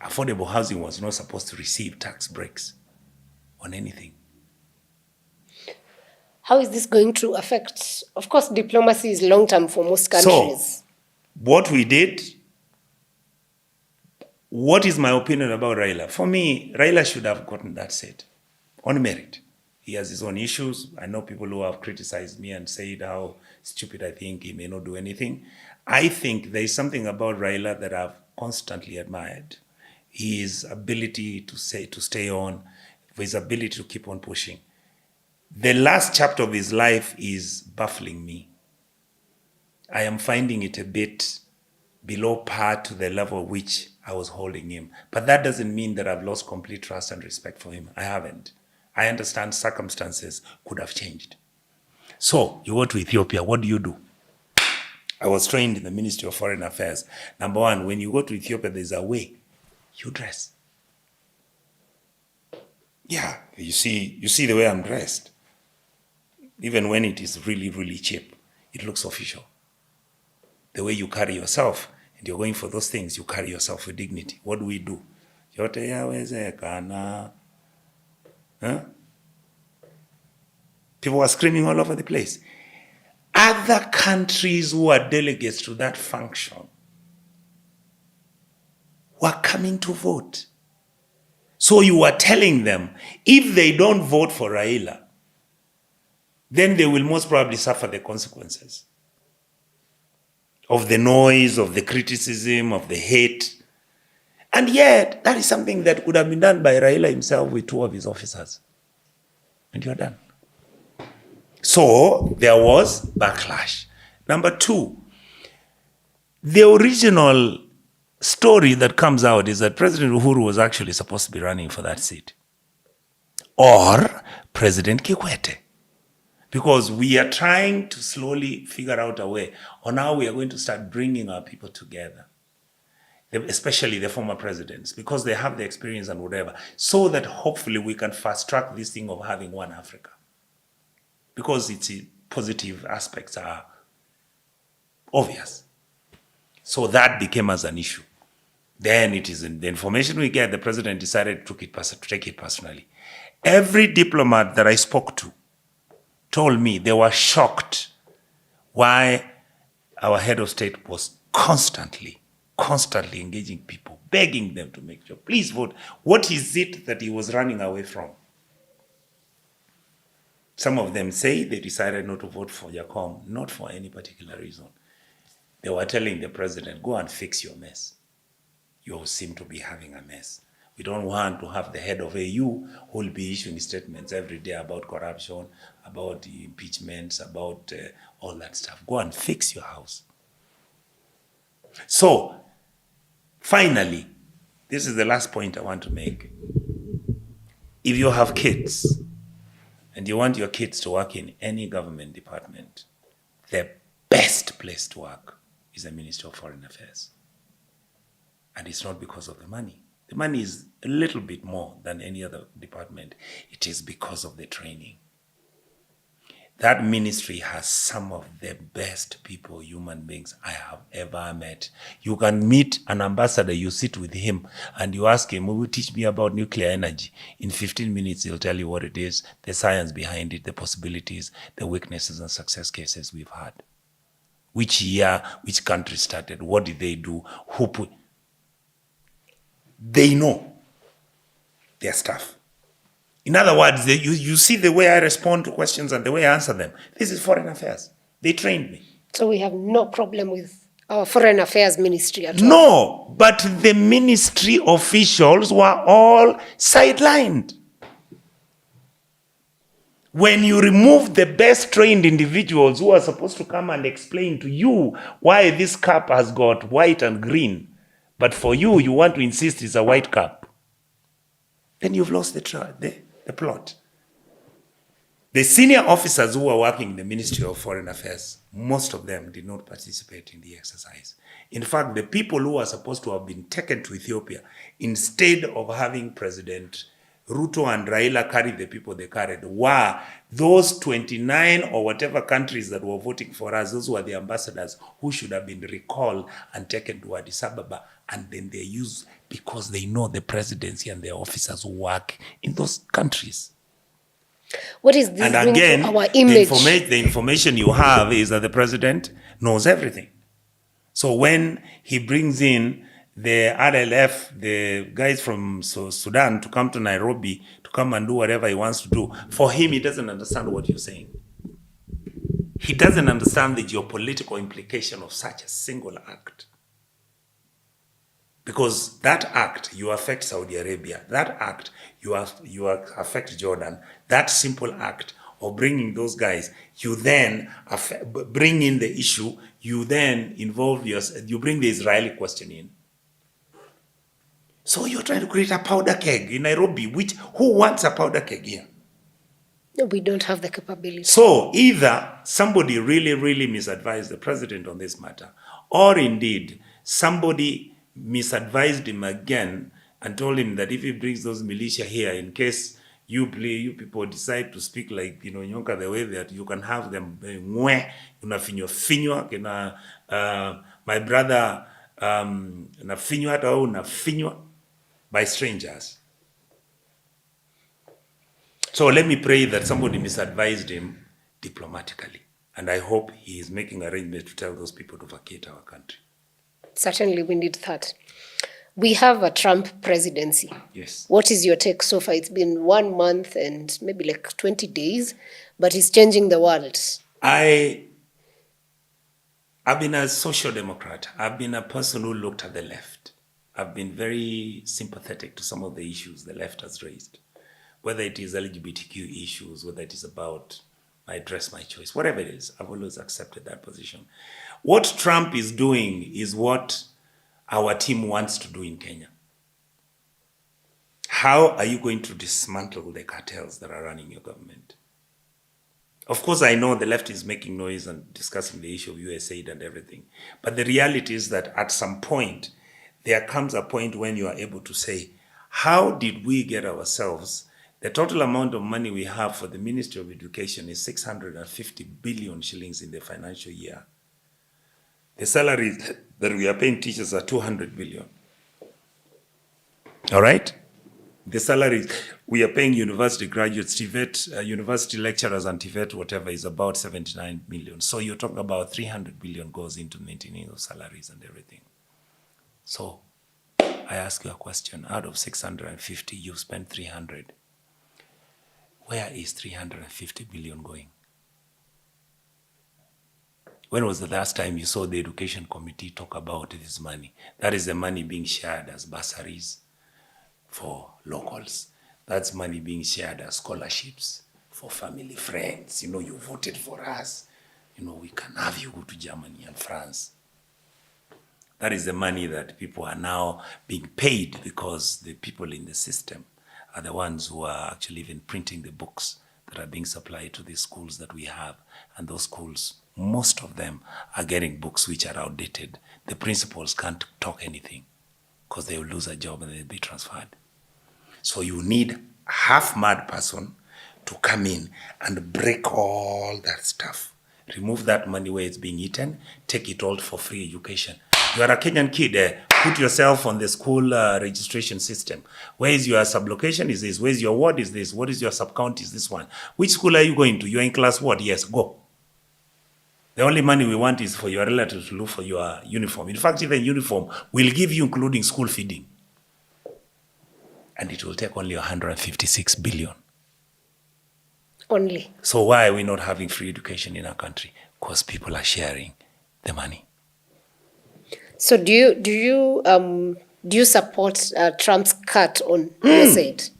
Affordable housing was not supposed to receive tax breaks on anything. How is this going to affect... Of course, diplomacy is long-term for most countries. So, what we did... What is my opinion about Raila? For me, Raila should have gotten that seat on merit. He has his own issues. I know people who have criticized me and said how stupid I think he may not do anything. I think there is something about Raila that I've constantly admired. His ability to stay on, his ability to keep on pushing. The last chapter of his life is baffling me. I am finding it a bit below par to the level which I was holding him. But that doesn't mean that I've lost complete trust and respect for him. I haven't. I understand circumstances could have changed. So, you go to Ethiopia, what do? I was trained in the Ministry of Foreign Affairs. Number one, when you go to Ethiopia, there's a way you dress. Yeah, you see the way I'm dressed. Even when it is really, really cheap. it looks official. The way you carry yourself, and you're going for those things, you carry yourself with dignity. What do we do? Yote yawezekana. Huh? People were screaming all over the place. Other countries who are delegates to that function were coming to vote. So you are telling them, if they don't vote for Raila, then they will most probably suffer the consequences of the noise, of the criticism, of the hate. And yet, that is something that could have been done by Raila himself with 2 of his officers. And you're done. So there was backlash. Number 2, the original story that comes out is that President Uhuru was actually supposed to be running for that seat. Or President Kikwete. Because we are trying to slowly figure out a way on how we are going to start bringing our people together, especially the former presidents, because they have the experience and whatever, so that hopefully we can fast track this thing of having one Africa. Because its positive aspects are obvious. So that became as an issue. Then it is in the information we get, the president decided to take it personally. Every diplomat that I spoke to told me they were shocked why our head of state was constantly engaging people, begging them to make sure, please vote. What is it that he was running away from? Some of them say they decided not to vote for Jacom, not for any particular reason. They were telling the president, go and fix your mess. You seem to be having a mess. We don't want to have the head of AU who will be issuing statements every day about corruption, about the impeachments, about all that stuff. Go and fix your house. So, finally, this is the last point I want to make. If you have kids and you want your kids to work in any government department, the best place to work is the Ministry of Foreign Affairs. And it's not because of the money. The money is a little bit more than any other department. It is because of the training. That ministry has some of the best people, human beings I have ever met. You can meet an ambassador, you sit with him, and you ask him, will you teach me about nuclear energy? In 15 minutes, he'll tell you what it is, the science behind it, the possibilities, the weaknesses and success cases we've had. Which year, which country started, what did they do, who put... They know their stuff. In other words, you see the way I respond to questions and the way I answer them. This is foreign affairs. They trained me. So we have no problem with our foreign affairs ministry at all? No, but the ministry officials were all sidelined. When you remove the best trained individuals who are supposed to come and explain to you why this cup has got white and green, but for you, you want to insist it's a white cup, then you've lost the plot. The senior officers who were working in the Ministry of Foreign Affairs, most of them did not participate in the exercise. In fact, the people who are supposed to have been taken to Ethiopia, instead of having President Ruto and Raila carry the people they carried, were those 29 or whatever countries that were voting for us. Those were the ambassadors who should have been recalled and taken to Addis Ababa, and then they use, because they know the presidency and their officers who work in those countries. What is this And again, to our image? The information you have is that the president knows everything. So when he brings in the RLF, the guys from Sudan, to come to Nairobi to come and do whatever he wants to do, for him, he doesn't understand what you're saying. He doesn't understand the geopolitical implication of such a single act. Because that act, you affect Saudi Arabia. That act, you affect Jordan. That simple act of bringing those guys, you then bring in the issue, you then involve you bring the Israeli question in. So you're trying to create a powder keg in Nairobi, who wants a powder keg here? No, we don't have the capability. So either somebody really misadvised the president on this matter, or indeed somebody misadvised him again and told him that if he brings those militia here, in case You people decide to speak like, Onyonka, the way that you can have them, unafinywa, my brother, nafinywa hata wewe unafinywa by strangers. So let me pray that somebody misadvised him diplomatically. And I hope he is making arrangements to tell those people to vacate our country. Certainly, we need that. We have a Trump presidency. Yes. What is your take so far? It's been 1 month and maybe like 20 days, but he's changing the world. I've been a social democrat. I've been a person who looked at the left. I've been very sympathetic to some of the issues the left has raised, whether it is LGBTQ issues, whether it is about my dress, my choice, whatever it is. I've always accepted that position. What Trump is doing is what our team wants to do in Kenya. How are you going to dismantle the cartels that are running your government? Of course, I know the left is making noise and discussing the issue of USAID and everything. But the reality is that at some point, there comes a point when you are able to say, how did we get ourselves? The total amount of money we have for the Ministry of Education is 650 billion shillings in the financial year. The salaries that we are paying teachers are 200 billion. All right? The salaries we are paying university graduates, TVET, university lecturers and TVET, whatever, is about 79 million. So you're talking about 300 billion goes into maintaining those salaries and everything. So I ask you a question. Out of 650, you've spent 300. Where is 350 billion going? When was the last time you saw the education committee talk about this money? That is the money being shared as bursaries for locals. That's money being shared as scholarships for family, friends. You voted for us. We can have you go to Germany and France. That is the money that people are now being paid because the people in the system are the ones who are actually even printing the books that are being supplied to the schools that we have. And those schools, most of them are getting books which are outdated. The principals can't talk anything because they will lose a job and they'll be transferred. So you need a half-mad person to come in and break all that stuff. Remove that money where it's being eaten, take it all for free education. You are a Kenyan kid, put yourself on the school registration system. Where is your sublocation is this? Where is your ward is this? What is your sub-county is this one? Which school are you going to? You're in class what? Yes, go. The only money we want is for your relatives to look for your uniform. In fact, even uniform, we'll give you including school feeding. And it will take only 156 billion. Only. So why are we not having free education in our country? Because people are sharing the money. So do you support Trump's cut on USAID?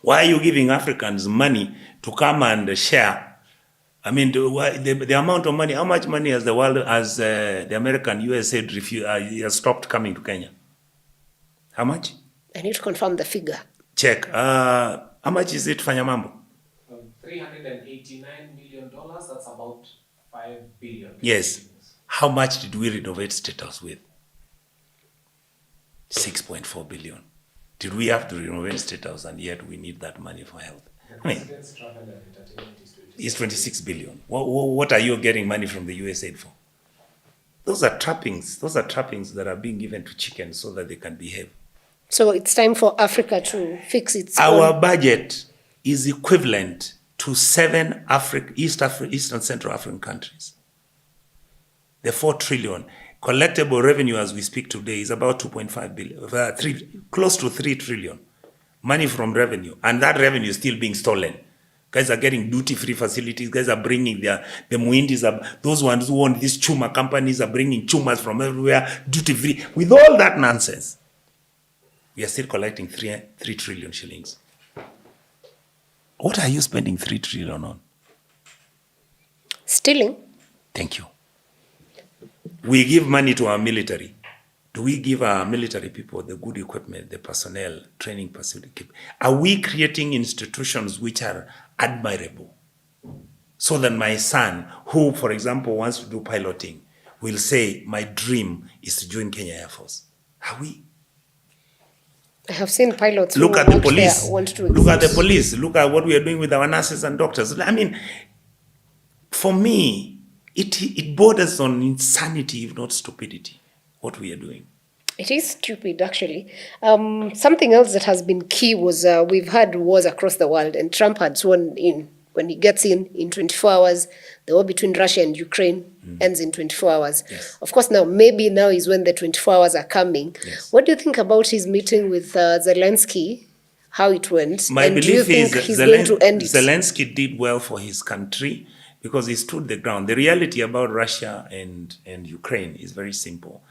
Why are you giving Africans money to come and share? I mean, the amount of money, how much money has the world, has the American USAID has stopped coming to Kenya? How much? I need to confirm the figure. Check. How much is it, Fanyamambo? $389 million, that's about 5 billion. Yes. How much did we renovate State House with? 6.4 billion. Did we have to renovate State House and yet we need that money for health? The president's travel and entertainment is 26 billion. What are you getting money from the USAID for? Those are trappings. Those are trappings that are being given to chickens so that they can behave. So it's time for Africa to fix its Our budget is equivalent to 7 East and Central African countries. The 4 trillion collectible revenue as we speak today is about 2.5 billion, close to 3 trillion money from revenue. And that revenue is still being stolen. Guys are getting duty-free facilities. Guys are bringing the Muindis, those ones who own these chuma companies are bringing chumas from everywhere, duty-free. With all that nonsense, we are still collecting 3 trillion shillings. What are you spending 3 trillion on? Stealing. Thank you. We give money to our military. Do we give our military people the good equipment, the personnel, training facility? Are we creating institutions which are admirable? So that my son, who, for example, wants to do piloting, will say, my dream is to join Kenya Air Force. Are we? I have seen pilots Look who at the worked there police. want to Look at the exit. police. Look at what we are doing with our nurses and doctors. I mean, for me, it borders on insanity, if not stupidity, what we are doing. It is stupid, actually. Something else that has been key was we've had wars across the world, and Trump had sworn in when he gets in 24 hours. The war between Russia and Ukraine ends in 24 hours. Yes. Of course, maybe now is when the 24 hours are coming. Yes. What do you think about his meeting with Zelensky, how it went? My And do you belief is think he's going to end it? Zelensky did well for his country because he stood the ground. The reality about Russia and Ukraine is very simple.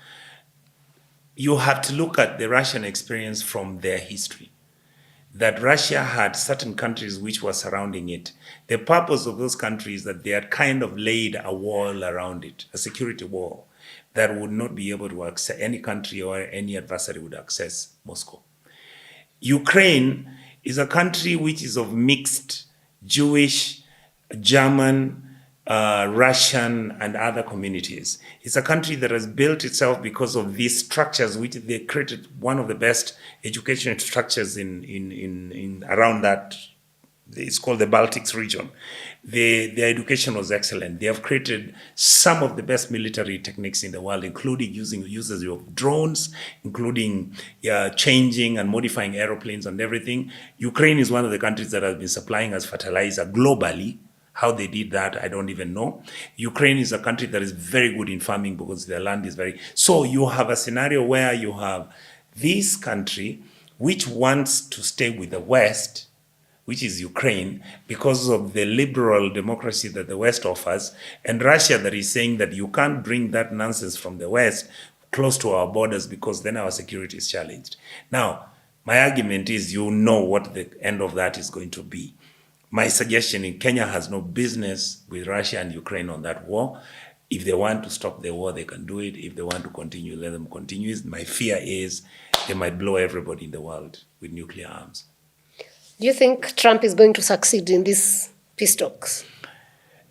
You have to look at the Russian experience from their history. That Russia had certain countries which were surrounding it. The purpose of those countries that they had kind of laid a wall around it, a security wall, that would not be able to access, any country or any adversary would access Moscow. Ukraine is a country which is of mixed Jewish, German, Russian, and other communities. It's a country that has built itself because of these structures, which they created one of the best education structures in around that. It's called the Baltics region. Their education was excellent. They have created some of the best military techniques in the world, including uses of drones, including changing and modifying aeroplanes and everything. Ukraine is one of the countries that has been supplying us fertilizer globally. How they did that, I don't even know. Ukraine is a country that is very good in farming because their land is very... So you have a scenario where you have this country which wants to stay with the West, which is Ukraine, because of the liberal democracy that the West offers, and Russia that is saying that you can't bring that nonsense from the West close to our borders because then our security is challenged. Now, my argument is you know what the end of that is going to be. My suggestion is Kenya has no business with Russia and Ukraine on that war. If they want to stop the war, they can do it. If they want to continue, let them continue. My fear is they might blow everybody in the world with nuclear arms. Do you think Trump is going to succeed in these peace talks?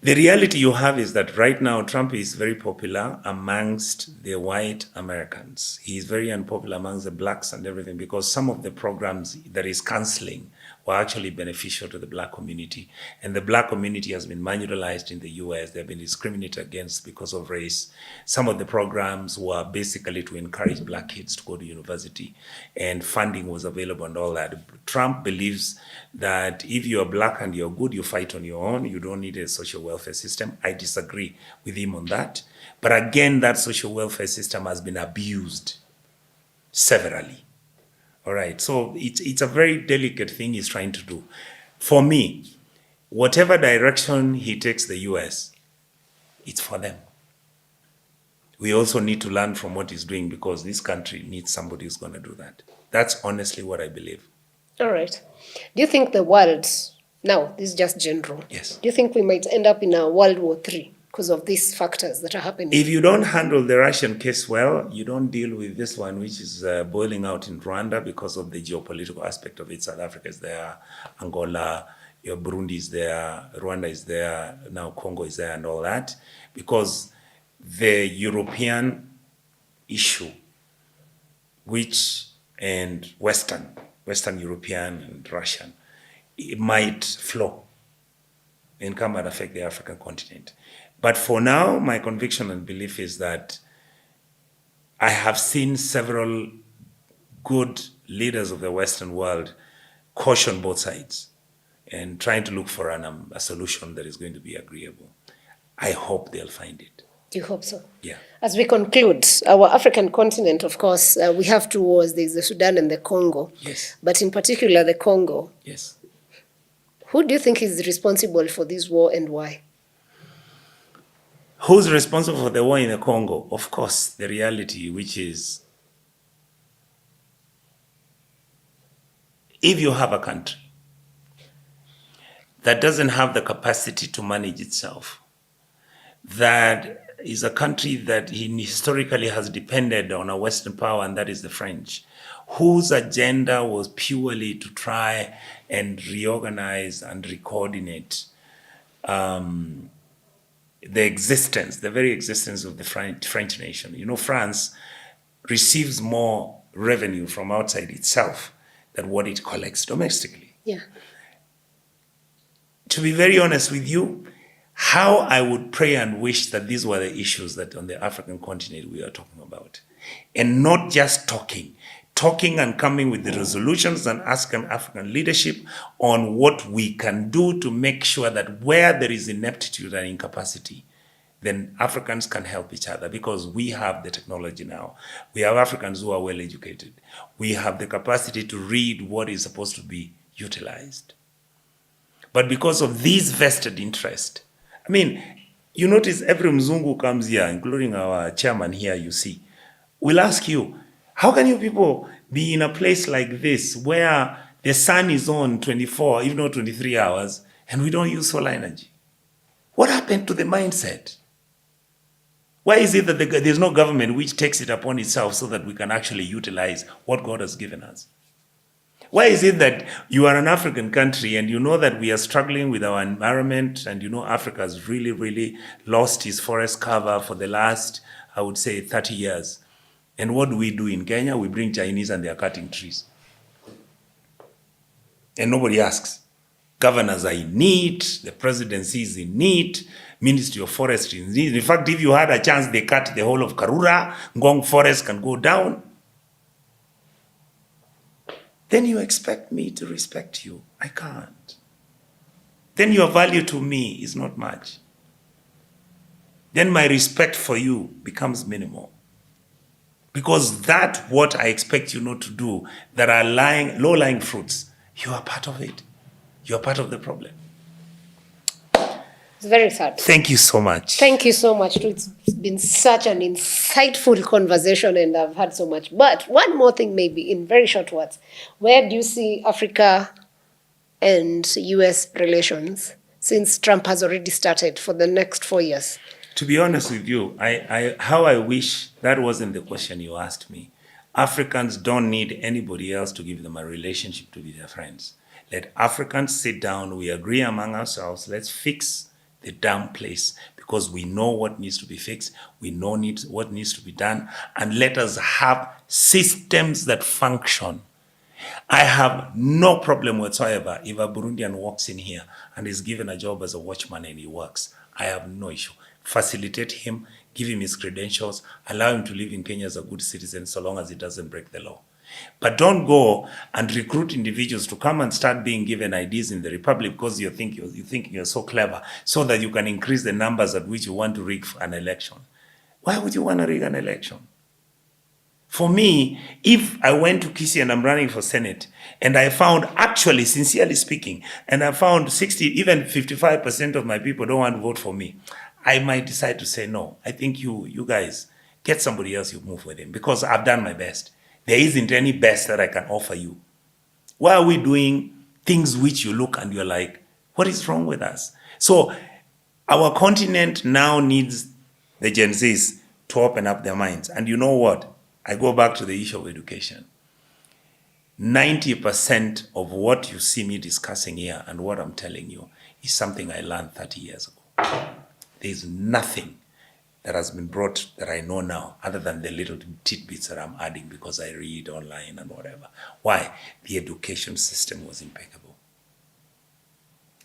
The reality you have is that right now Trump is very popular amongst the white Americans. He is very unpopular amongst the blacks and everything because some of the programs that he's canceling were actually beneficial to the black community. And the black community has been marginalized in the US. They've been discriminated against because of race. Some of the programs were basically to encourage black kids to go to university, and funding was available and all that. Trump believes that if you're black and you're good, you fight on your own. You don't need a social welfare system. I disagree with him on that. But again, that social welfare system has been abused severally. All right, so it's a very delicate thing he's trying to do. For me, whatever direction he takes the US, it's for them. We also need to learn from what he's doing because this country needs somebody who's going to do that. That's honestly what I believe. All right. Do you think the world, now this is just general, Yes. do you think we might end up in a World War III because of these factors that are happening? If you don't handle the Russian case well, you don't deal with this one, which is boiling out in Rwanda because of the geopolitical aspect of it. South Africa is there, Angola, Burundi is there, Rwanda is there, now Congo is there and all that. Because the European issue, and Western European and Russian, it might flow and come and affect the African continent. But for now, my conviction and belief is that I have seen several good leaders of the Western world caution both sides and trying to look for a solution that is going to be agreeable. I hope they'll find it. You hope so? Yeah. As we conclude, our African continent, of course, we have two wars. There's the Sudan and the Congo. Yes. But in particular, the Congo. Yes. Who do you think is responsible for this war and why? Who's responsible for the war in the Congo? Of course, the reality, which is, if you have a country that doesn't have the capacity to manage itself, that is a country that historically has depended on a Western power, and that is the French, whose agenda was purely to try and reorganize and recoordinate the very existence of the French nation. You know, France receives more revenue from outside itself than what it collects domestically. Yeah. To be very honest with you, how I would pray and wish that these were the issues that on the African continent we are talking about. And not just talking and coming with the resolutions and asking African leadership on what we can do to make sure that where there is ineptitude and incapacity, then Africans can help each other, because we have the technology now. We have Africans who are well educated. We have the capacity to read what is supposed to be utilized. But because of these vested interest, I mean, you notice every Mzungu comes here, including our chairman here, you see, will ask you, how can you people be in a place like this where the sun is on 24, if not 23 hours, and we don't use solar energy? What happened to the mindset? Why is it that there's no government which takes it upon itself so that we can actually utilize what God has given us? Why is it that you are an African country and you know that we are struggling with our environment, and you know Africa has really, really lost its forest cover for the last, I would say, 30 years. And what do we do in Kenya? We bring Chinese and they are cutting trees. And nobody asks. Governors are in need, the presidency is in need, Ministry of Forestry is in need. In fact, if you had a chance, they cut the whole of Karura, Ngong Forest can go down. Then you expect me to respect you. I can't. Then your value to me is not much. Then my respect for you becomes minimal. Because that what I expect you not to do, that are low-lying fruits, you are part of it. You are part of the problem. It's very sad. Thank you so much. Thank you so much. It's been such an insightful conversation, and I've had so much. But one more thing, maybe in very short words. Where do you see Africa and US relations, since Trump has already started, for the next 4 years? To be honest with you, how I wish that wasn't the question you asked me. Africans don't need anybody else to give them a relationship to be their friends. Let Africans sit down, we agree among ourselves, let's fix the damn place, because we know what needs to be fixed, we know what needs to be done, and let us have systems that function. I have no problem whatsoever if a Burundian walks in here and is given a job as a watchman and he works. I have no issue. Facilitate him, give him his credentials, allow him to live in Kenya as a good citizen so long as he doesn't break the law. But don't go and recruit individuals to come and start being given IDs in the Republic because you think you're so clever, so that you can increase the numbers at which you want to rig an election. Why would you want to rig an election? For me, if I went to Kisii and I'm running for Senate, and I found, actually, sincerely speaking, and I found 60, even 55% of my people don't want to vote for me, I might decide to say, no, I think you guys, get somebody else, you move with him, because I've done my best. There isn't any best that I can offer you. Why are we doing things which you look and you're like, what is wrong with us? So our continent now needs the Gen Zs to open up their minds. And you know what? I go back to the issue of education. 90% of what you see me discussing here and what I'm telling you is something I learned 30 years ago. There's nothing that has been brought that I know now, other than the little tidbits that I'm adding because I read online and whatever. Why? The education system was impeccable.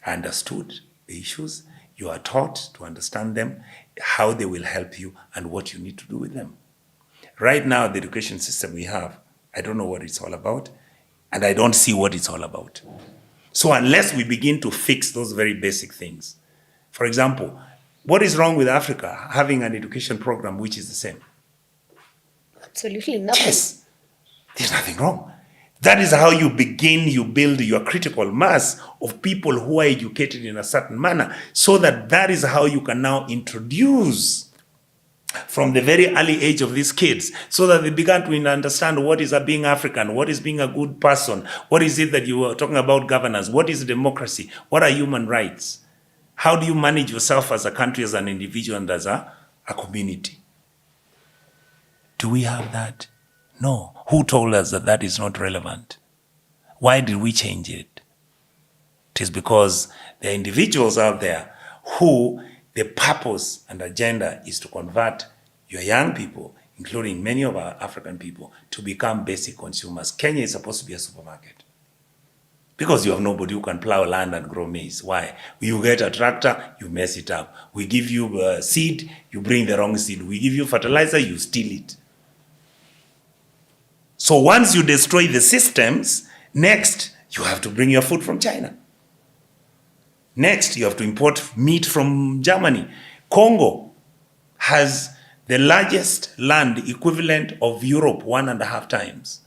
I understood the issues. You are taught to understand them, how they will help you, and what you need to do with them. Right now, the education system we have, I don't know what it's all about, and I don't see what it's all about. So unless we begin to fix those very basic things, for example, what is wrong with Africa having an education program which is the same? Absolutely nothing. Yes, there's nothing wrong. That is how you build your critical mass of people who are educated in a certain manner, so that is how you can now introduce from the very early age of these kids, so that they begin to understand what is being African, what is being a good person, what is it that you were talking about governance, what is democracy, what are human rights. How do you manage yourself as a country, as an individual, and as a community? Do we have that? No. Who told us that that is not relevant? Why did we change it? It is because there are individuals out there who the purpose and agenda is to convert your young people including many of our African people, to become basic consumers. Kenya is supposed to be a supermarket. Because you have nobody who can plow land and grow maize. Why? You get a tractor, you mess it up. We give you seed, you bring the wrong seed. We give you fertilizer, you steal it. So once you destroy the systems, next, you have to bring your food from China. Next, you have to import meat from Germany. Congo has the largest land equivalent of Europe 1.5 times.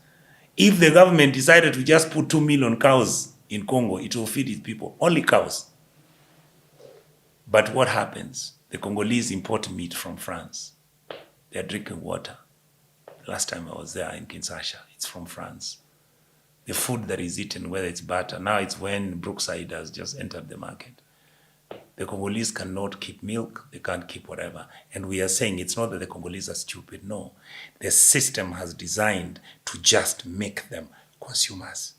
If the government decided to just put 2 million cows in Congo, it will feed its people, only cows. But what happens? The Congolese import meat from France. They are drinking water. Last time I was there in Kinshasa, it's from France. The food that is eaten, whether it's butter, now it's when Brookside has just entered the market. The Congolese cannot keep milk, they can't keep whatever. And we are saying it's not that the Congolese are stupid, no. The system has designed to just make them consumers.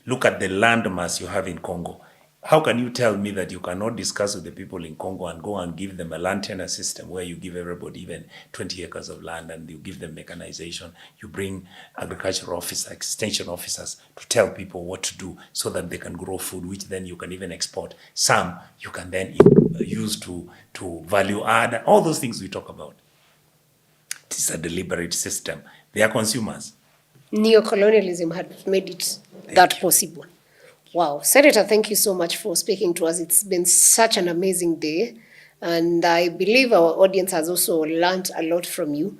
Look at the landmass you have in Congo. How can you tell me that you cannot discuss with the people in Congo and go and give them a land tenure system where you give everybody even 20 acres of land and you give them mechanization, you bring agricultural officers, extension officers to tell people what to do so that they can grow food, which then you can even export. Some you can then use to value add, all those things we talk about. It is a deliberate system. They are consumers. Neocolonialism had made it that possible. Wow. Senator, thank you so much for speaking to us. It's been such an amazing day. And I believe our audience has also learned a lot from you.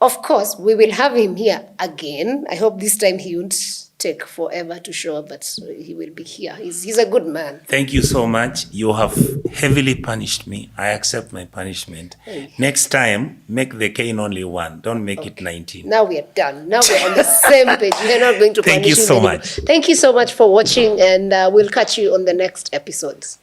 Of course, we will have him here again. I hope this time he won't take forever to show up, but he will be here. He's a good man. Thank you so much. You have heavily punished me. I accept my punishment. Hey. Next time, make the cane only 1. Don't make it 19. Now we are done. Now we're on the same page. We're not going to Thank punish you so anymore. much. Thank you so much for watching, and we'll catch you on the next episodes.